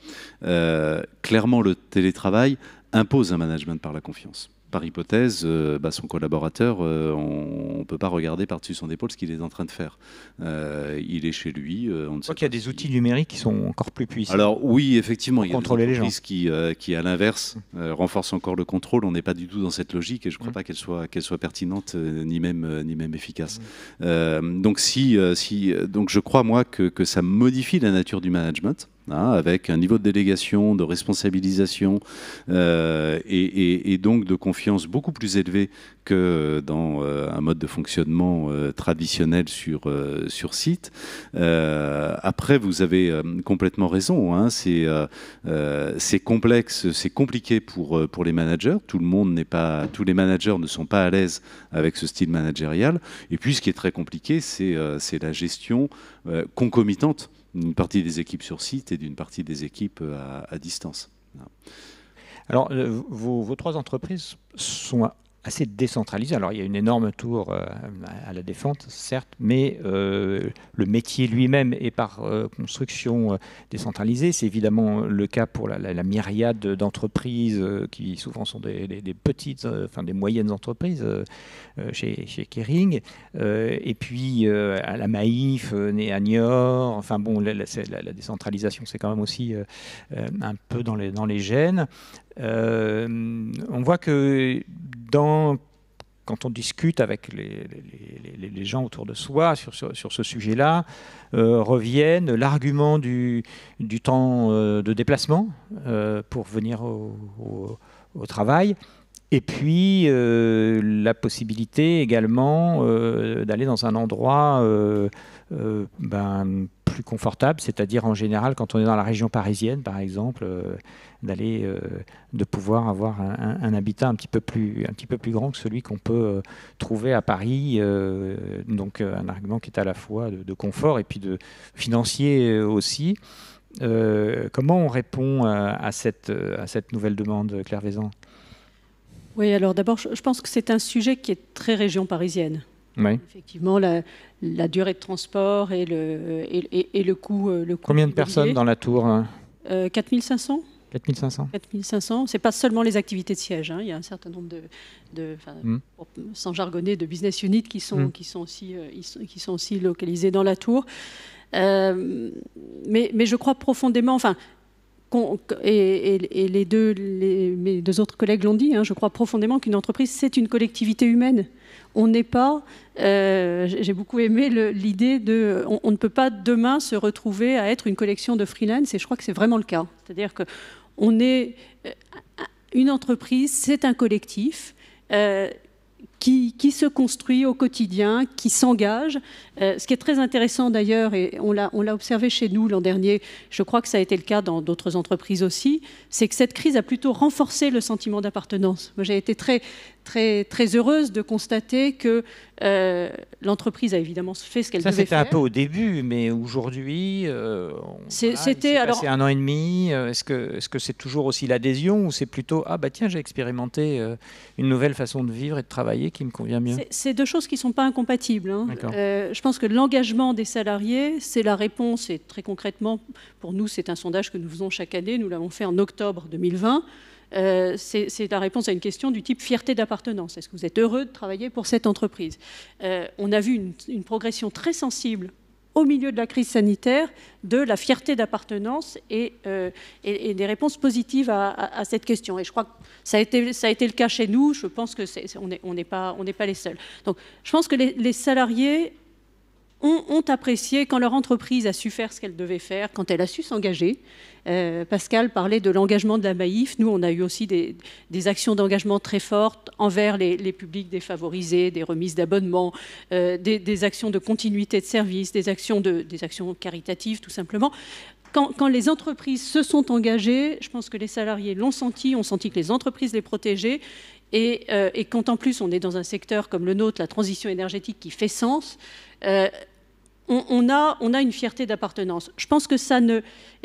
Speaker 3: Clairement, le télétravail impose un management par la confiance. Par hypothèse, son collaborateur, on ne peut pas regarder par-dessus son épaule ce qu'il est en train de faire. Il est chez lui. On ne sait
Speaker 1: qu'il y a des outils numériques qui sont encore plus puissants.
Speaker 3: Alors oui, effectivement, il y a des
Speaker 1: entreprises
Speaker 3: qui à l'inverse, renforcent encore le contrôle. On n'est pas du tout dans cette logique et je ne crois pas qu'elle soit pertinente ni même efficace. Donc je crois moi que ça modifie la nature du management. Avec un niveau de délégation, de responsabilisation et donc de confiance beaucoup plus élevé que dans un mode de fonctionnement traditionnel sur site. Après, vous avez complètement raison, hein, c'est complexe, c'est compliqué pour les managers. Tous les managers ne sont pas à l'aise avec ce style managérial. Et puis, ce qui est très compliqué, c'est la gestion concomitante d'une partie des équipes sur site et d'une partie des équipes à distance.
Speaker 1: Alors, vos 3 entreprises sont assez décentralisées. Alors, il y a une énorme tour à la Défense, certes, mais le métier lui-même est par construction décentralisé. C'est évidemment le cas pour la myriade d'entreprises qui souvent sont des petites, des moyennes entreprises chez Kering. Et puis, à la Maïf, née à Niort. Enfin bon, la décentralisation, c'est quand même aussi un peu dans les gènes. On voit que quand on discute avec les gens autour de soi sur ce sujet-là, reviennent l'argument du temps de déplacement pour venir au travail, et puis la possibilité également d'aller dans un endroit plus confortable, c'est-à-dire en général quand on est dans la région parisienne par exemple, de pouvoir avoir un habitat un petit peu plus grand que celui qu'on peut trouver à Paris, donc un argument qui est à la fois de confort et puis de financier aussi. Comment on répond à cette nouvelle demande, Claire Vaison?
Speaker 2: Oui, alors d'abord, je pense que c'est un sujet qui est très région parisienne.
Speaker 1: Oui.
Speaker 2: Effectivement, la durée de transport et le coût.
Speaker 1: Combien de personnes dans la tour?
Speaker 2: 4500.
Speaker 1: 4500.
Speaker 2: 4500. C'est pas seulement les activités de siège. Hein. Il y a un certain nombre sans jargonner, de business units qui sont aussi localisés dans la tour. Mais je crois profondément. Et mes 2 autres collègues l'ont dit, hein, je crois profondément qu'une entreprise, c'est une collectivité humaine. On n'est pas... j'ai beaucoup aimé l'idée de... On ne peut pas demain se retrouver à être une collection de freelance, et je crois que c'est vraiment le cas. C'est-à-dire qu'on est... Une entreprise, c'est un collectif qui se construit au quotidien, qui s'engage. Ce qui est très intéressant d'ailleurs, et on l'a observé chez nous l'an dernier, je crois que ça a été le cas dans d'autres entreprises aussi, c'est que cette crise a plutôt renforcé le sentiment d'appartenance. Moi, j'ai été très, très, très heureuse de constater que l'entreprise a évidemment fait ce qu'elle devait faire.
Speaker 1: Ça, c'était un peu au début, mais aujourd'hui, c'était passé 1 an et demi. Est-ce que c'est toujours aussi l'adhésion, ou c'est plutôt « Ah bah tiens, j'ai expérimenté une nouvelle façon de vivre et de travailler qui me convient mieux ».
Speaker 2: C'est deux choses qui ne sont pas incompatibles. Hein. Je pense que l'engagement des salariés, c'est la réponse, et très concrètement, pour nous, c'est un sondage que nous faisons chaque année, nous l'avons fait en octobre 2020, c'est la réponse à une question du type fierté d'appartenance. Est-ce que vous êtes heureux de travailler pour cette entreprise? On a vu une progression très sensible au milieu de la crise sanitaire de la fierté d'appartenance et des réponses positives à cette question. Et je crois que ça a été le cas chez nous. Je pense que on n'est pas les seuls. Donc, je pense que les salariés ont apprécié quand leur entreprise a su faire ce qu'elle devait faire, quand elle a su s'engager. Pascal parlait de l'engagement de la Maïf. Nous, on a eu aussi des actions d'engagement très fortes envers les publics défavorisés, des remises d'abonnements, des actions de continuité de service, des actions caritatives, tout simplement. Quand les entreprises se sont engagées, je pense que les salariés l'ont senti, ont senti que les entreprises les protégeaient. Et quand en plus on est dans un secteur comme le nôtre, la transition énergétique qui fait sens, on a une fierté d'appartenance. Je pense que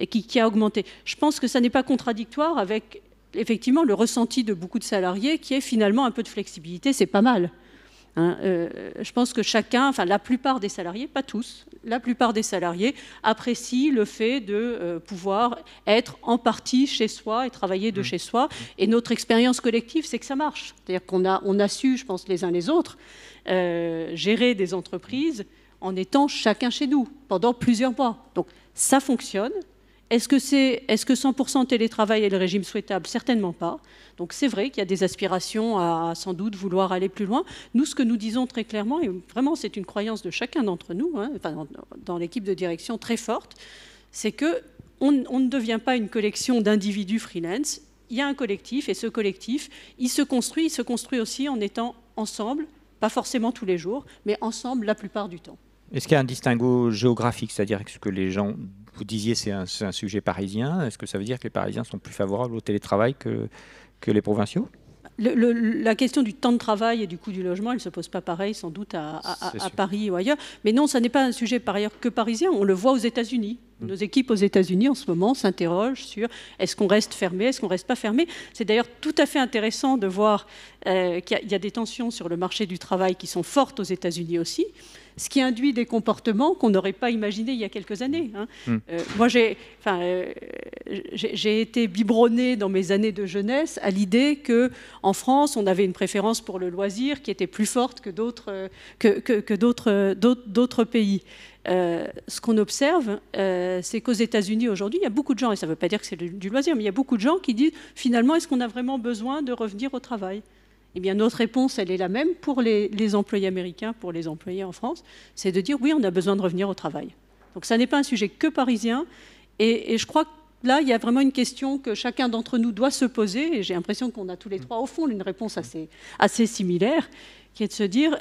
Speaker 2: qui a augmenté. Je pense que ça n'est pas contradictoire avec effectivement le ressenti de beaucoup de salariés qui est finalement un peu de flexibilité, c'est pas mal. Hein, je pense que la plupart des salariés, pas tous, la plupart des salariés apprécient le fait de pouvoir être en partie chez soi et travailler de chez soi. Et notre expérience collective, c'est que ça marche. C'est-à-dire qu'on a su, je pense, les uns les autres, gérer des entreprises en étant chacun chez nous pendant plusieurs mois. Donc ça fonctionne. Est-ce que 100% télétravail est le régime souhaitable? Certainement pas. Donc c'est vrai qu'il y a des aspirations à sans doute vouloir aller plus loin. Nous, ce que nous disons très clairement, et vraiment c'est une croyance de chacun d'entre nous, hein, enfin, dans l'équipe de direction très forte, c'est qu'on ne devient pas une collection d'individus freelance. Il y a un collectif, et ce collectif, il se construit aussi en étant ensemble, pas forcément tous les jours, mais ensemble la plupart du temps.
Speaker 1: Est-ce qu'il y a un distinguo géographique, c'est-à-dire que les gens, vous disiez c'est un sujet parisien, est-ce que ça veut dire que les Parisiens sont plus favorables au télétravail que les provinciaux?
Speaker 2: La question du temps de travail et du coût du logement, elle ne se pose pas pareil sans doute à Paris ou ailleurs. Mais non, ça n'est pas un sujet par ailleurs que parisien, on le voit aux États-Unis. Nos équipes aux États-Unis en ce moment s'interrogent sur est-ce qu'on reste fermé, est-ce qu'on ne reste pas fermé. C'est d'ailleurs tout à fait intéressant de voir qu'il y a des tensions sur le marché du travail qui sont fortes aux États-Unis aussi, ce qui induit des comportements qu'on n'aurait pas imaginés il y a quelques années. Hein. Moi, j'ai été biberonnée dans mes années de jeunesse à l'idée qu'en France, on avait une préférence pour le loisir qui était plus forte que d'autres pays. Ce qu'on observe, c'est qu'aux États-Unis aujourd'hui, il y a beaucoup de gens, et ça ne veut pas dire que c'est du loisir, mais il y a beaucoup de gens qui disent finalement, est-ce qu'on a vraiment besoin de revenir au travail? Eh bien, notre réponse, elle est la même pour les employés américains, pour les employés en France, c'est de dire oui, on a besoin de revenir au travail. Donc ça n'est pas un sujet que parisien, et je crois que là, il y a vraiment une question que chacun d'entre nous doit se poser, et j'ai l'impression qu'on a tous les trois, au fond, une réponse assez similaire, qui est de se dire,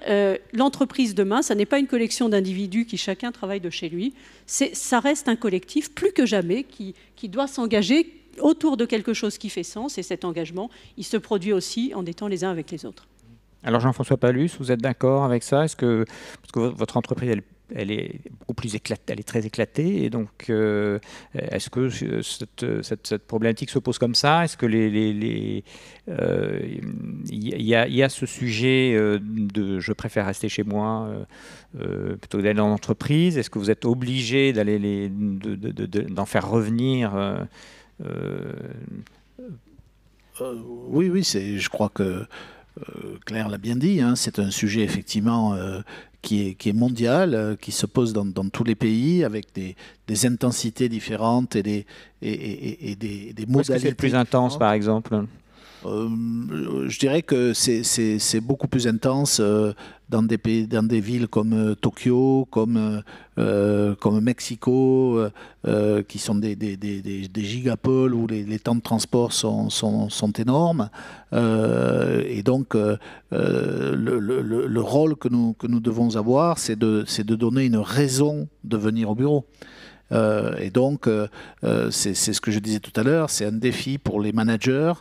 Speaker 2: l'entreprise demain, ça n'est pas une collection d'individus qui chacun travaille de chez lui, ça reste un collectif, plus que jamais, qui doit s'engager autour de quelque chose qui fait sens, et cet engagement, il se produit aussi en étant les uns avec les autres.
Speaker 1: Alors Jean-François Palus, vous êtes d'accord avec ça? Parce que votre entreprise, elle est beaucoup plus éclatée, elle est très éclatée, et donc est-ce que cette problématique se pose comme ça? Est-ce que il y a ce sujet de je préfère rester chez moi plutôt que d'aller dans l'entreprise? Est-ce que vous êtes obligé d'en faire revenir
Speaker 4: Oui, je crois que Claire l'a bien dit, hein, c'est un sujet effectivement qui est mondial, qui se pose dans tous les pays avec des intensités différentes et des modalités.
Speaker 1: Est-ce que c'est le plus intense, par exemple?
Speaker 4: Je dirais que c'est beaucoup plus intense dans des villes comme Tokyo, comme Mexico, qui sont des gigapoles où les temps de transport sont énormes. Et donc, le rôle que nous devons avoir, c'est de donner une raison de venir au bureau. Et donc, c'est ce que je disais tout à l'heure, c'est un défi pour les managers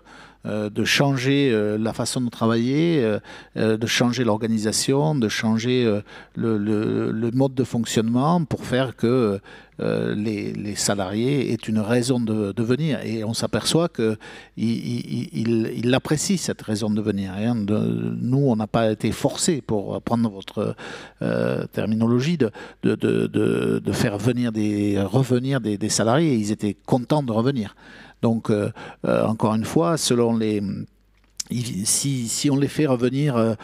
Speaker 4: de changer la façon de travailler, de changer l'organisation, de changer le mode de fonctionnement pour faire que les salariés aient une raison de venir. Et on s'aperçoit qu'ils apprécient cette raison de venir. Nous, on n'a pas été forcés, pour prendre votre terminologie, de faire revenir des salariés. Ils étaient contents de revenir. Donc, encore une fois, selon les... Si on les fait revenir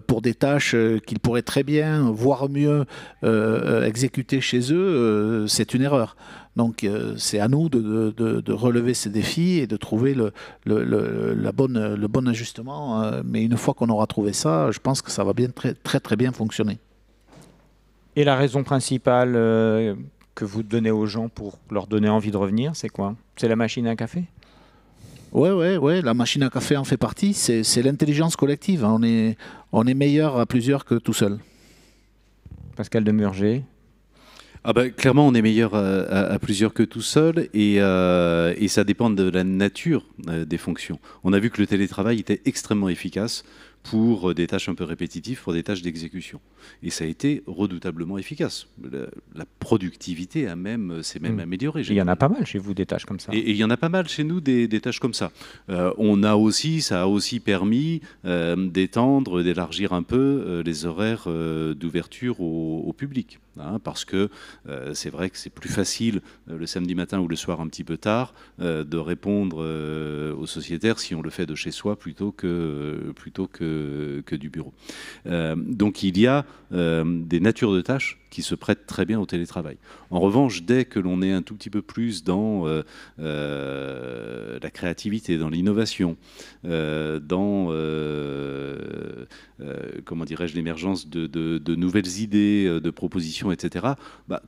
Speaker 4: pour des tâches qu'ils pourraient très bien, voire mieux, exécuter chez eux, c'est une erreur. Donc c'est à nous de relever ces défis et de trouver le bon ajustement. Mais une fois qu'on aura trouvé ça, je pense que ça va très bien fonctionner.
Speaker 1: Et la raison principale que vous donnez aux gens pour leur donner envie de revenir, c'est quoi? C'est la machine à café?
Speaker 4: Ouais, la machine à café en fait partie. C'est l'intelligence collective. On est meilleur à plusieurs que tout seul.
Speaker 1: Pascal Demurger.
Speaker 3: Clairement, on est meilleur à plusieurs que tout seul, et ça dépend de la nature des fonctions. On a vu que le télétravail était extrêmement efficace pour des tâches un peu répétitives, pour des tâches d'exécution. Et ça a été redoutablement efficace. La productivité s'est même améliorée.
Speaker 1: Il y en a pas mal chez vous, des tâches comme ça.
Speaker 3: Et il y en a pas mal chez nous, des tâches comme ça. Ça a aussi permis d'étendre, d'élargir un peu les horaires d'ouverture au public. Parce que c'est vrai que c'est plus facile le samedi matin ou le soir un petit peu tard de répondre aux sociétaires si on le fait de chez soi plutôt que du bureau. Donc il y a des natures de tâches qui se prêtent très bien au télétravail. En revanche, dès que l'on est un tout petit peu plus dans la créativité, dans l'innovation, dans comment dirais-je, l'émergence de nouvelles idées, de propositions, etc.,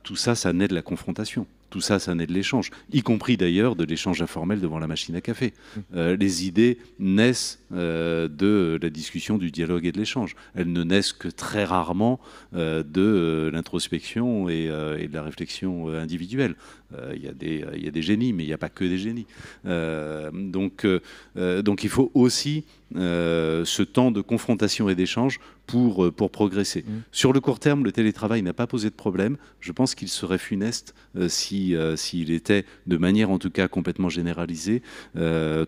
Speaker 3: tout ça, ça naît de la confrontation. Tout ça, ça naît de l'échange, y compris d'ailleurs de l'échange informel devant la machine à café. Les idées naissent de la discussion, du dialogue et de l'échange. Elles ne naissent que très rarement de l'introspection et de la réflexion individuelle. Il y a des génies, mais il n'y a pas que des génies. Donc il faut aussi ce temps de confrontation et d'échange pour progresser. Sur le court terme, le télétravail n'a pas posé de problème. Je pense qu'il serait funeste s'il était, de manière en tout cas complètement généralisée,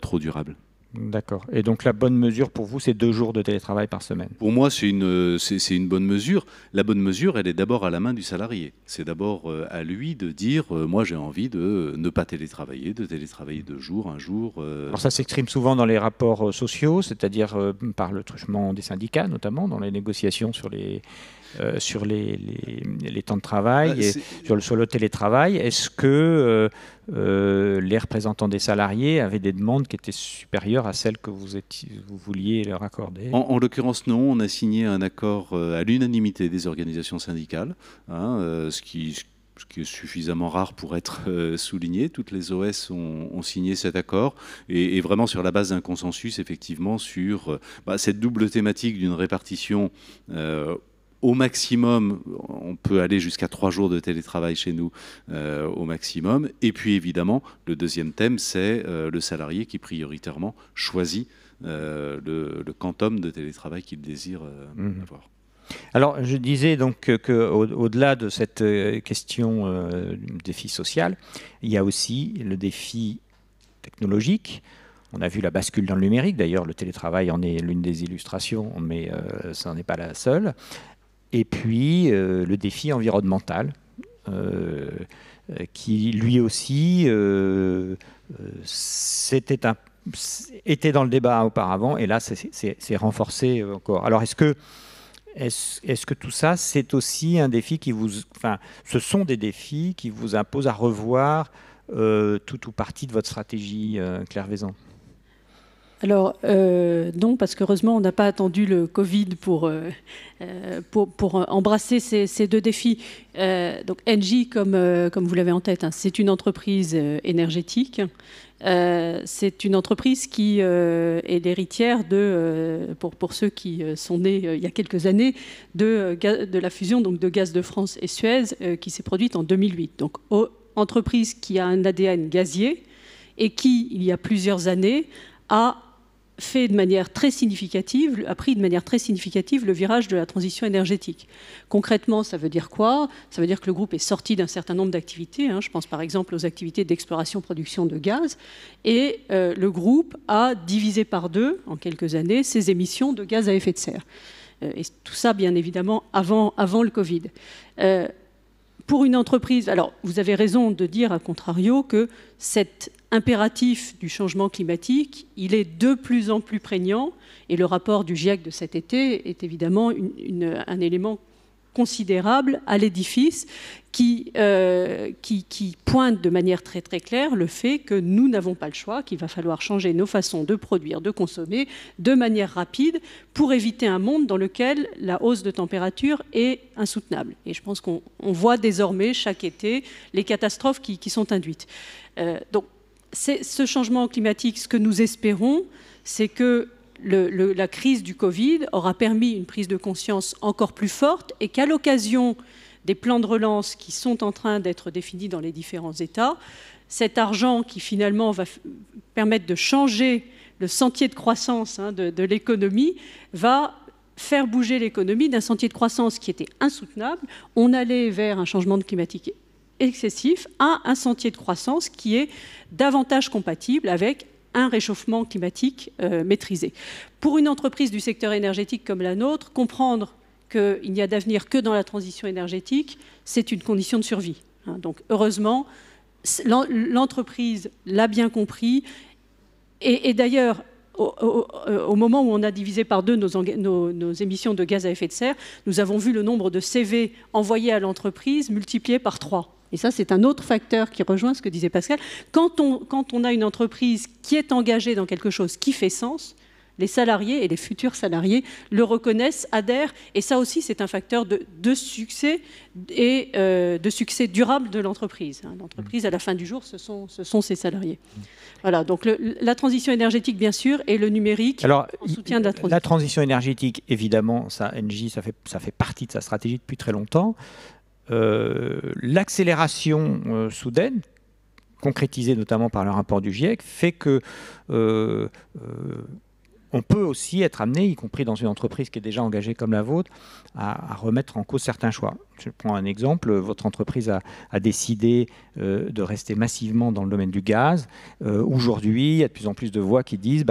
Speaker 3: trop durable.
Speaker 1: D'accord. Et donc la bonne mesure pour vous, c'est 2 jours de télétravail par semaine? Pour
Speaker 3: moi, c'est une bonne mesure. La bonne mesure, elle est d'abord à la main du salarié. C'est d'abord à lui de dire moi j'ai envie de ne pas télétravailler, de télétravailler 2 jours, 1 jour.
Speaker 1: Alors ça s'exprime souvent dans les rapports sociaux, c'est-à-dire par le truchement des syndicats, notamment dans les négociations sur les temps de travail et sur le télétravail. Est-ce que les représentants des salariés avaient des demandes qui étaient supérieures à celles que vous vouliez leur accorder?
Speaker 3: En l'occurrence, non. On a signé un accord à l'unanimité des organisations syndicales, ce qui est suffisamment rare pour être souligné. Toutes les OS ont signé cet accord, et vraiment sur la base d'un consensus, effectivement, sur cette double thématique d'une répartition au maximum. On peut aller jusqu'à 3 jours de télétravail chez nous au maximum. Et puis évidemment, le deuxième thème, c'est le salarié qui prioritairement choisit le quantum de télétravail qu'il désire avoir.
Speaker 1: Alors, je disais donc qu'au-delà de cette question du défi social, il y a aussi le défi technologique. On a vu la bascule dans le numérique. D'ailleurs, le télétravail en est l'une des illustrations, mais ça n'en est pas la seule. Et puis, le défi environnemental, qui lui aussi était dans le débat auparavant, et là, c'est renforcé encore. Alors, est-ce que tout ça, c'est aussi un défi ce sont des défis qui vous imposent à revoir tout ou partie de votre stratégie, Claire Vaison?
Speaker 2: Alors, non, parce qu'heureusement, on n'a pas attendu le Covid pour embrasser ces 2 défis. Donc, Engie, comme vous l'avez en tête, c'est une entreprise énergétique. C'est une entreprise qui est l'héritière pour ceux qui sont nés il y a quelques années, de la fusion donc, de Gaz de France et Suez qui s'est produite en 2008. Donc, entreprise qui a un ADN gazier et qui, il y a plusieurs années, a fait de manière très significative, a pris de manière très significative le virage de la transition énergétique. Concrètement, ça veut dire quoi? Ça veut dire que le groupe est sorti d'un certain nombre d'activités. Je pense par exemple aux activités d'exploration-production de gaz. Et le groupe a divisé par 2, en quelques années, ses émissions de gaz à effet de serre. Et tout ça, bien évidemment, avant le Covid. Pour une entreprise, alors vous avez raison de dire, à contrario, que cet impératif du changement climatique, il est de plus en plus prégnant, et le rapport du GIEC de cet été est évidemment un élément considérable à l'édifice qui pointe de manière très très claire le fait que nous n'avons pas le choix, qu'il va falloir changer nos façons de produire, de consommer de manière rapide pour éviter un monde dans lequel la hausse de température est insoutenable. Et je pense qu'on voit désormais chaque été les catastrophes qui sont induites. Donc ce changement climatique, ce que nous espérons, c'est que la crise du Covid aura permis une prise de conscience encore plus forte et qu'à l'occasion des plans de relance qui sont en train d'être définis dans les différents États, cet argent qui finalement va permettre de changer le sentier de croissance de l'économie va faire bouger l'économie d'un sentier de croissance qui était insoutenable. On allait vers un changement climatique excessif à un sentier de croissance qui est davantage compatible avec un réchauffement climatique maîtrisé. Pour une entreprise du secteur énergétique comme la nôtre, comprendre qu'il n'y a d'avenir que dans la transition énergétique, c'est une condition de survie. Donc heureusement, l'entreprise l'a bien compris. Et d'ailleurs, au moment où on a divisé par 2 nos émissions de gaz à effet de serre, nous avons vu le nombre de CV envoyés à l'entreprise multiplié par 3. Et ça, c'est un autre facteur qui rejoint ce que disait Pascal. Quand on a une entreprise qui est engagée dans quelque chose qui fait sens, les salariés et les futurs salariés le reconnaissent, adhèrent. Et ça aussi, c'est un facteur de succès et de succès durable de l'entreprise. L'entreprise, à la fin du jour, ce sont ses salariés. Voilà, donc la transition énergétique, bien sûr, et le numérique en soutien de la transition.
Speaker 1: La transition énergétique, évidemment, Engie, ça fait partie de sa stratégie depuis très longtemps. L'accélération soudaine, concrétisée notamment par le rapport du GIEC, fait que on peut aussi être amené, y compris dans une entreprise qui est déjà engagée comme la vôtre, à remettre en cause certains choix. Je prends un exemple, votre entreprise a décidé de rester massivement dans le domaine du gaz. Aujourd'hui, il y a de plus en plus de voix qui disent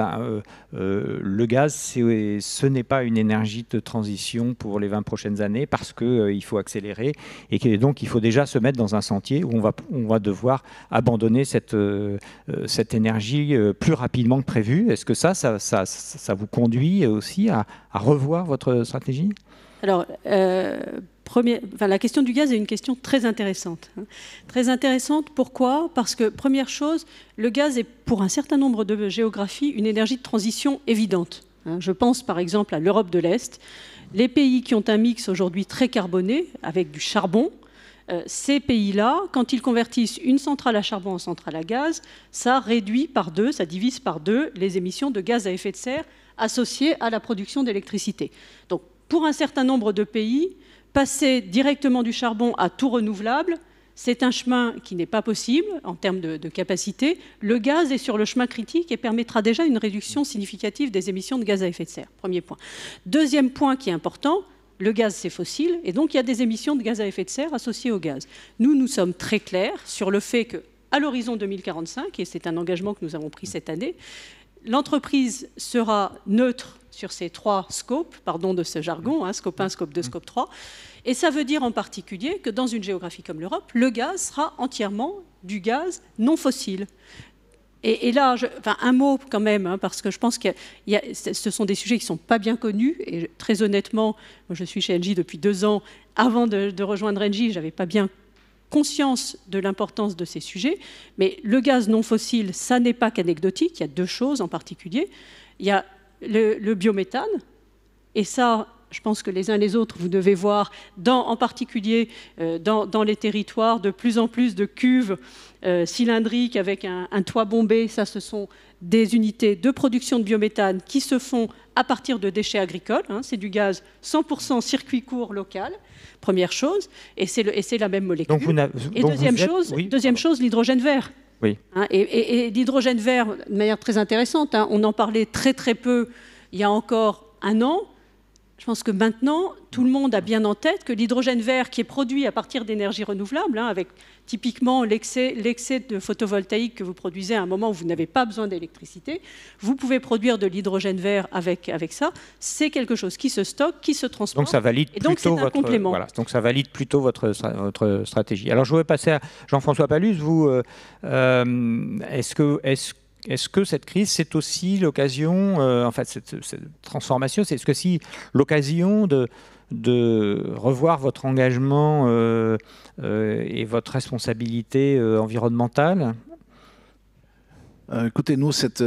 Speaker 1: le gaz, ce n'est pas une énergie de transition pour les 20 prochaines années parce qu'il faut accélérer et que donc il faut déjà se mettre dans un sentier où on va devoir abandonner cette énergie plus rapidement que prévu. Est-ce que ça vous conduit aussi à revoir votre stratégie ?
Speaker 2: Alors, la question du gaz est une question très intéressante. Très intéressante, pourquoi ? Parce que, première chose, le gaz est, pour un certain nombre de géographies, une énergie de transition évidente. Je pense par exemple à l'Europe de l'Est. Les pays qui ont un mix aujourd'hui très carboné, avec du charbon, ces pays-là, quand ils convertissent une centrale à charbon en centrale à gaz, ça réduit par 2, ça divise par 2 les émissions de gaz à effet de serre associées à la production d'électricité. Donc, pour un certain nombre de pays, passer directement du charbon à tout renouvelable, c'est un chemin qui n'est pas possible en termes de capacité. Le gaz est sur le chemin critique et permettra déjà une réduction significative des émissions de gaz à effet de serre. Premier point. Deuxième point qui est important, le gaz c'est fossile et donc il y a des émissions de gaz à effet de serre associées au gaz. Nous sommes très clairs sur le fait qu'à l'horizon 2045, et c'est un engagement que nous avons pris cette année, l'entreprise sera neutre sur ces 3 scopes, pardon de ce jargon, scope 1, scope 2, scope 3. Et ça veut dire en particulier que dans une géographie comme l'Europe, le gaz sera entièrement du gaz non fossile. Et là, un mot quand même, parce que je pense que ce sont des sujets qui ne sont pas bien connus. Et très honnêtement, moi, je suis chez Engie depuis 2 ans. Avant de rejoindre Engie, je n'avais pas bien conscience de l'importance de ces sujets. Mais le gaz non fossile, ça n'est pas qu'anecdotique. Il y a 2 choses en particulier. Il y a le biométhane, et ça, je pense que les uns les autres, vous devez voir, en particulier dans les territoires, de plus en plus de cuves cylindriques avec un toit bombé. Ça, ce sont des unités de production de biométhane qui se font à partir de déchets agricoles. C'est du gaz 100% circuit court local, première chose, et c'est la même molécule. Deuxième chose, l'hydrogène vert.
Speaker 1: Oui.
Speaker 2: Hein, et l'hydrogène vert, de manière très intéressante, hein, on en parlait très très peu il y a encore un an. Je pense que maintenant, tout le monde a bien en tête que l'hydrogène vert qui est produit à partir d'énergies renouvelables, hein, avec typiquement l'excès de photovoltaïque que vous produisez à un moment où vous n'avez pas besoin d'électricité, vous pouvez produire de l'hydrogène vert avec ça. C'est quelque chose qui se stocke, qui se transporte.
Speaker 1: Donc ça valide
Speaker 2: et donc
Speaker 1: plutôt
Speaker 2: c'est un complément.
Speaker 1: Voilà, donc ça valide plutôt votre stratégie. Alors je voudrais passer à Jean-François Palus. Vous, est-ce que cette crise, c'est aussi l'occasion, en fait, cette transformation, est-ce que si l'occasion de revoir votre engagement et votre responsabilité environnementale?
Speaker 4: Écoutez, nous, cet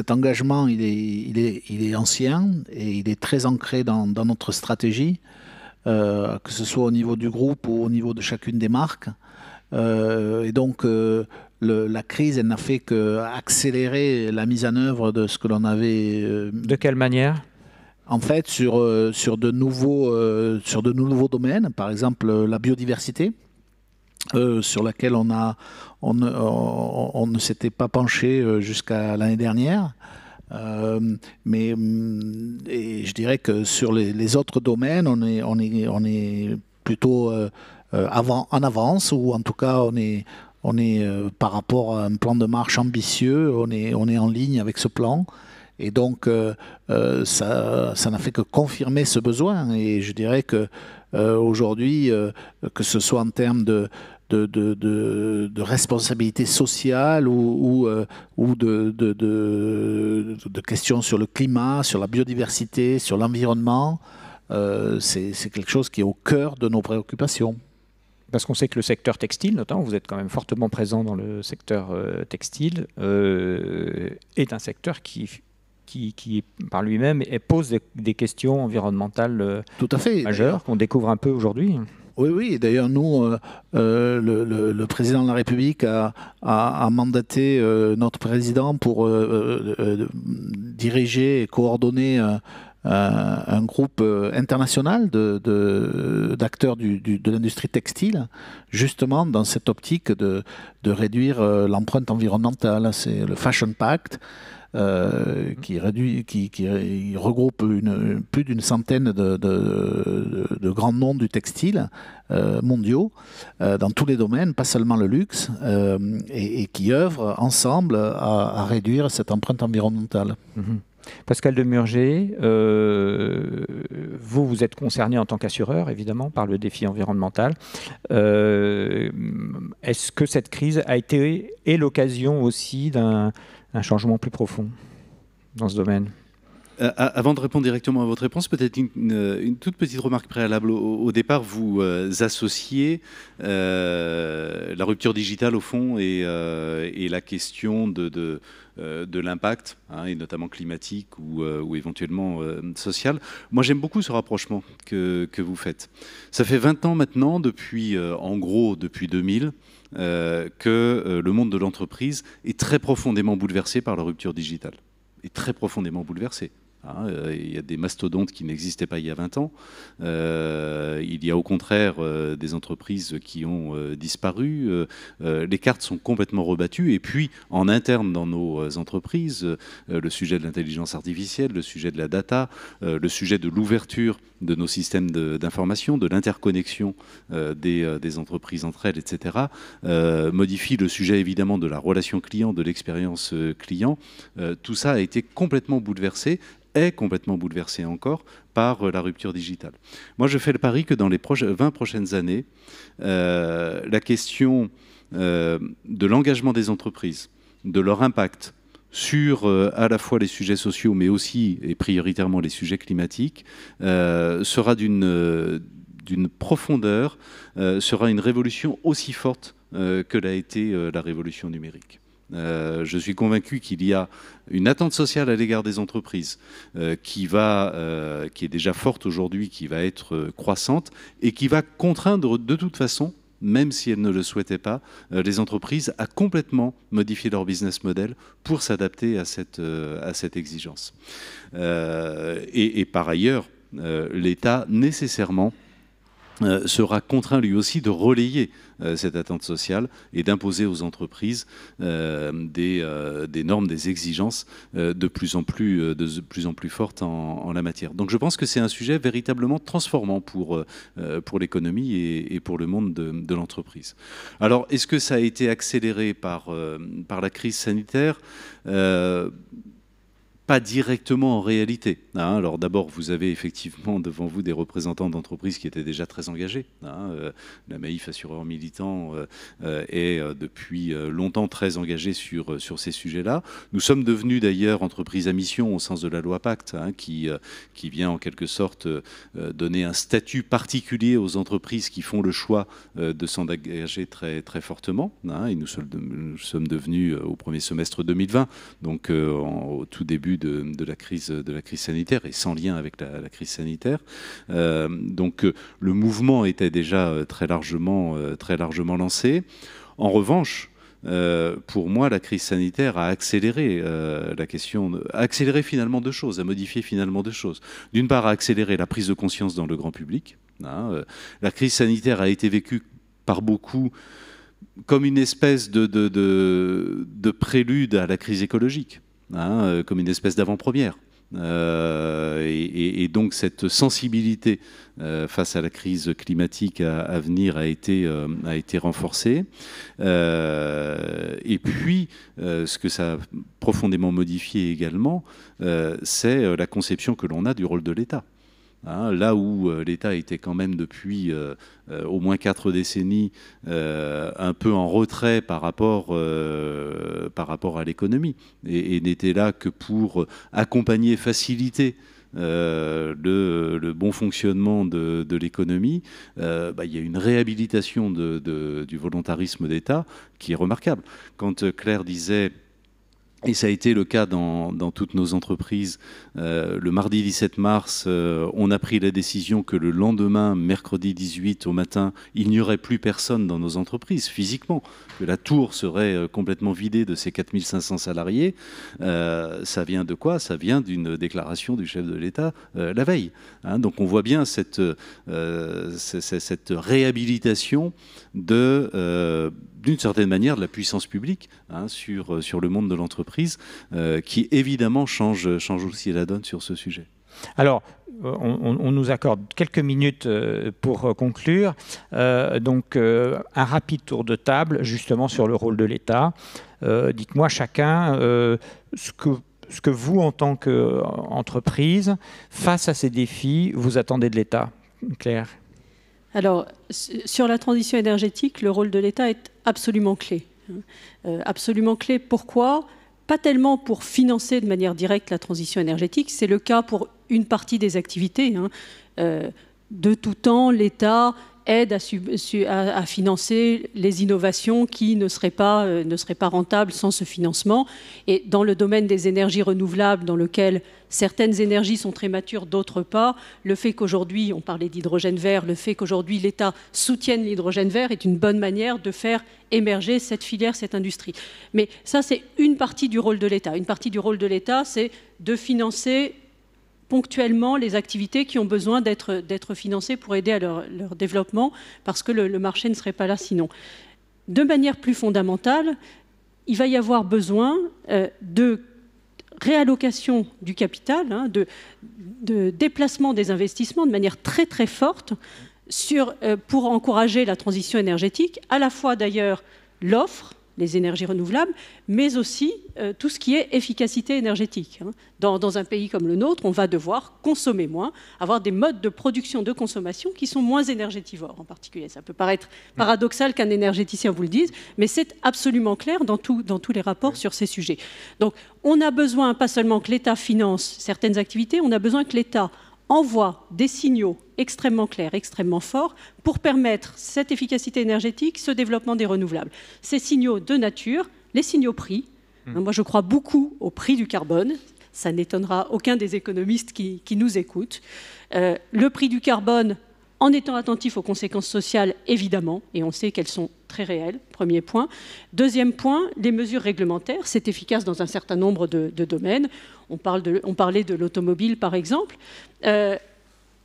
Speaker 4: engagement, il est ancien et il est très ancré dans notre stratégie, que ce soit au niveau du groupe ou au niveau de chacune des marques. Et donc, la crise, elle n'a fait qu'accélérer la mise en œuvre de ce que l'on avait.
Speaker 1: De quelle manière ?
Speaker 4: En fait, sur de nouveaux domaines, par exemple la biodiversité, sur laquelle on ne s'était pas penché jusqu'à l'année dernière. Mais et je dirais que sur les autres domaines, on est plutôt en avance, ou en tout cas on est par rapport à un plan de marche ambitieux, on est en ligne avec ce plan. Et donc ça n'a fait que confirmer ce besoin. Et je dirais que aujourd'hui, que ce soit en termes de responsabilité sociale ou de questions sur le climat, sur la biodiversité, sur l'environnement, c'est quelque chose qui est au cœur de nos préoccupations.
Speaker 1: Parce qu'on sait que le secteur textile, notamment, vous êtes quand même fortement présent dans le secteur textile, est un secteur qui par lui-même, pose des questions environnementales
Speaker 4: tout à fait
Speaker 1: majeures qu'on découvre un peu aujourd'hui.
Speaker 4: Oui. D'ailleurs, nous, le président de la République a mandaté notre président pour diriger et coordonner un groupe international d'acteurs de l'industrie textile, justement dans cette optique de réduire l'empreinte environnementale. C'est le Fashion Pact, qui regroupe plus d'une centaine de grands noms du textile mondiaux dans tous les domaines, pas seulement le luxe, et qui œuvrent ensemble à réduire cette empreinte environnementale.
Speaker 1: Mmh. Pascal Demurger, vous êtes concerné en tant qu'assureur, évidemment, par le défi environnemental. Est-ce que cette crise a été l'occasion aussi d'un changement plus profond dans ce domaine ?
Speaker 3: Avant de répondre directement à votre réponse, peut-être une toute petite remarque préalable. Au départ, vous associez la rupture digitale, au fond, et la question de l'impact, hein, et notamment climatique ou éventuellement social. Moi, j'aime beaucoup ce rapprochement que vous faites. Ça fait 20 ans maintenant, en gros depuis 2000, que le monde de l'entreprise est très profondément bouleversé par la rupture digitale. Est très profondément bouleversé. Il y a des mastodontes qui n'existaient pas il y a 20 ans. Il y a au contraire des entreprises qui ont disparu. Les cartes sont complètement rebattues. Et puis, en interne dans nos entreprises, le sujet de l'intelligence artificielle, le sujet de la data, le sujet de l'ouverture de nos systèmes d'information, de l'interconnexion des entreprises entre elles, etc., modifie le sujet évidemment de la relation client, de l'expérience client. Tout ça a été complètement bouleversé, est complètement bouleversé encore par la rupture digitale. Moi, je fais le pari que dans les 20 prochaines années, la question de l'engagement des entreprises, de leur impact sur à la fois les sujets sociaux, mais aussi et prioritairement les sujets climatiques, sera d'une profondeur, sera une révolution aussi forte que l'a été la révolution numérique. Je suis convaincu qu'il y a une attente sociale à l'égard des entreprises qui est déjà forte aujourd'hui, qui va être croissante et qui va contraindre de toute façon, même si elles ne le souhaitaient pas, les entreprises à complètement modifier leur business model pour s'adapter à cette exigence. Et par ailleurs, l'État nécessairement sera contraint lui aussi de relayer cette attente sociale et d'imposer aux entreprises des normes, des exigences de plus en plus fortes en la matière. Donc je pense que c'est un sujet véritablement transformant pour l'économie et pour le monde de l'entreprise. Alors, est-ce que ça a été accéléré par la crise sanitaire ? Pas directement en réalité. Alors d'abord, vous avez effectivement devant vous des représentants d'entreprises qui étaient déjà très engagés. La Maïf Assureur Militant est depuis longtemps très engagée sur ces sujets-là. Nous sommes devenus d'ailleurs entreprise à mission au sens de la loi Pacte, qui vient en quelque sorte donner un statut particulier aux entreprises qui font le choix de s'engager très, très fortement. Et nous sommes devenus au premier semestre 2020, donc au tout début de la crise sanitaire et sans lien avec la crise sanitaire. Donc le mouvement était déjà très largement lancé. En revanche, pour moi, la crise sanitaire a accéléré a accéléré finalement deux choses, a modifié finalement deux choses. D'une part, a accéléré la prise de conscience dans le grand public. La crise sanitaire a été vécue par beaucoup comme une espèce de prélude à la crise écologique. Comme une espèce d'avant-première. Et donc cette sensibilité face à la crise climatique à venir a été renforcée. Et puis, ce que ça a profondément modifié également, c'est la conception que l'on a du rôle de l'État. Là où l'État était quand même depuis au moins 4 décennies un peu en retrait par rapport à l'économie et n'était là que pour accompagner, faciliter le bon fonctionnement de l'économie, il y a une réhabilitation du volontarisme d'État qui est remarquable. Quand Claire disait... Et ça a été le cas dans toutes nos entreprises. Le mardi 17 mars, on a pris la décision que le lendemain, mercredi 18 au matin, il n'y aurait plus personne dans nos entreprises, physiquement, que la tour serait complètement vidée de ses 4500 salariés. Ça vient de quoi ? Ça vient d'une déclaration du chef de l'État la veille. Donc on voit bien cette réhabilitation d'une certaine manière de la puissance publique sur le monde de l'entreprise qui évidemment change aussi la donne sur ce sujet.
Speaker 1: Alors, on nous accorde quelques minutes pour conclure. Donc, un rapide tour de table justement sur le rôle de l'État. Dites-moi chacun ce que vous, en tant qu'entreprise, face à ces défis, vous attendez de l'État. Claire ?
Speaker 2: Alors, sur la transition énergétique, le rôle de l'État est absolument clé. Absolument clé, pourquoi ? Pas tellement pour financer de manière directe la transition énergétique, c'est le cas pour une partie des activités. De tout temps, l'État aide à financer les innovations qui ne seraient pas rentables sans ce financement. Et dans le domaine des énergies renouvelables, dans lequel certaines énergies sont très matures, d'autres pas, le fait qu'aujourd'hui, on parlait d'hydrogène vert, le fait qu'aujourd'hui l'État soutienne l'hydrogène vert est une bonne manière de faire émerger cette filière, cette industrie. Mais ça, c'est une partie du rôle de l'État. Une partie du rôle de l'État, c'est de financer ponctuellement les activités qui ont besoin d'être financées pour aider à leur développement, parce que le marché ne serait pas là sinon. De manière plus fondamentale, il va y avoir besoin de réallocation du capital, de déplacement des investissements de manière très très forte pour encourager la transition énergétique, à la fois d'ailleurs l'offre, les énergies renouvelables, mais aussi tout ce qui est efficacité énergétique. Dans un pays comme le nôtre, on va devoir consommer moins, avoir des modes de production, de consommation qui sont moins énergétivores en particulier. Ça peut paraître paradoxal qu'un énergéticien vous le dise, mais c'est absolument clair dans tous les rapports sur ces sujets. Donc on a besoin, pas seulement que l'État finance certaines activités, on a besoin que l'État envoie des signaux extrêmement clairs, extrêmement forts, pour permettre cette efficacité énergétique, ce développement des renouvelables. Ces signaux de nature, les signaux prix, moi je crois beaucoup au prix du carbone, ça n'étonnera aucun des économistes qui nous écoutent. Le prix du carbone, en étant attentif aux conséquences sociales, évidemment, et on sait qu'elles sont très réelles, premier point. Deuxième point, les mesures réglementaires, c'est efficace dans un certain nombre de domaines. On parlait de l'automobile, par exemple.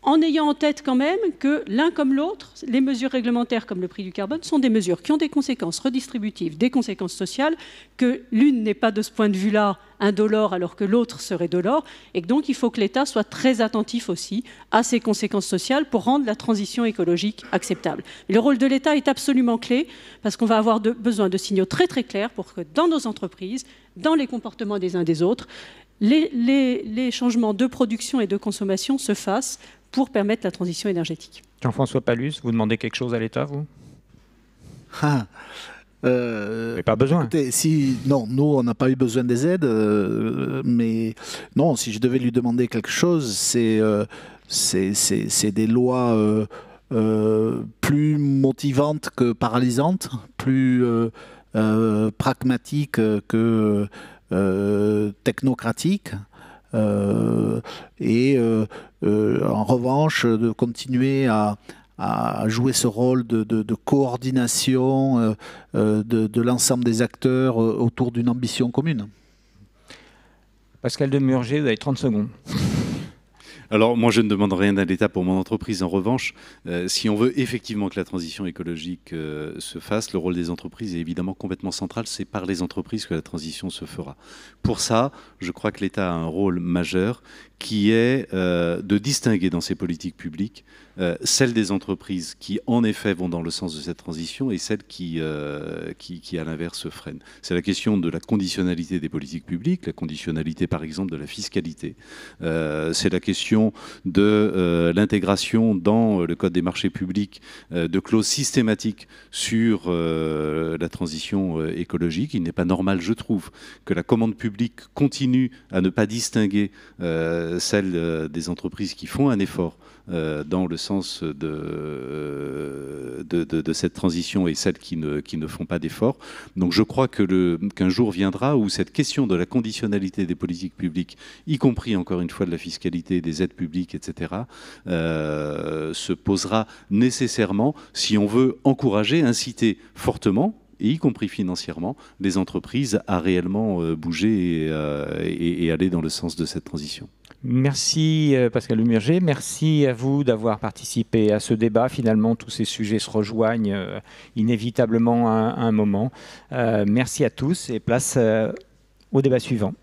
Speaker 2: en ayant en tête quand même que l'un comme l'autre, les mesures réglementaires comme le prix du carbone sont des mesures qui ont des conséquences redistributives, des conséquences sociales, que l'une n'est pas de ce point de vue-là indolore alors que l'autre serait dolore, et que donc il faut que l'État soit très attentif aussi à ces conséquences sociales pour rendre la transition écologique acceptable. Mais le rôle de l'État est absolument clé parce qu'on va avoir besoin de signaux très très clairs pour que dans nos entreprises, dans les comportements des uns des autres, les changements de production et de consommation se fassent pour permettre la transition énergétique.
Speaker 1: Jean-François Palus, vous demandez quelque chose à l'État, vous? Mais pas besoin.
Speaker 4: Écoutez, non, nous, on n'a pas eu besoin des aides, mais non, si je devais lui demander quelque chose, c'est des lois plus motivantes que paralysantes, plus pragmatiques que technocratiques. En revanche, de continuer à jouer ce rôle de coordination de l'ensemble des acteurs autour d'une ambition commune.
Speaker 1: Pascal Demurger, vous avez 30 secondes.
Speaker 3: Alors, moi, je ne demande rien à l'État pour mon entreprise. En revanche, si on veut effectivement que la transition écologique se fasse, le rôle des entreprises est évidemment complètement central. C'est par les entreprises que la transition se fera. Pour ça, je crois que l'État a un rôle majeur qui est de distinguer dans ses politiques publiques celles des entreprises qui, en effet, vont dans le sens de cette transition et celles qui à l'inverse, freinent. C'est la question de la conditionnalité des politiques publiques, la conditionnalité, par exemple, de la fiscalité. C'est la question de l'intégration dans le Code des marchés publics de clauses systématiques sur la transition écologique. Il n'est pas normal, je trouve, que la commande publique continue à ne pas distinguer celles des entreprises qui font un effort dans le sens de cette transition et celles qui ne font pas d'efforts. Donc je crois qu'un jour viendra où cette question de la conditionnalité des politiques publiques, y compris encore une fois de la fiscalité, des aides publiques, etc., se posera nécessairement si on veut encourager, inciter fortement, et y compris financièrement, les entreprises à réellement bouger et aller dans le sens de cette transition.
Speaker 1: Merci Pascal Demurger, merci à vous d'avoir participé à ce débat. Finalement, tous ces sujets se rejoignent inévitablement à un moment. Merci à tous et place au débat suivant.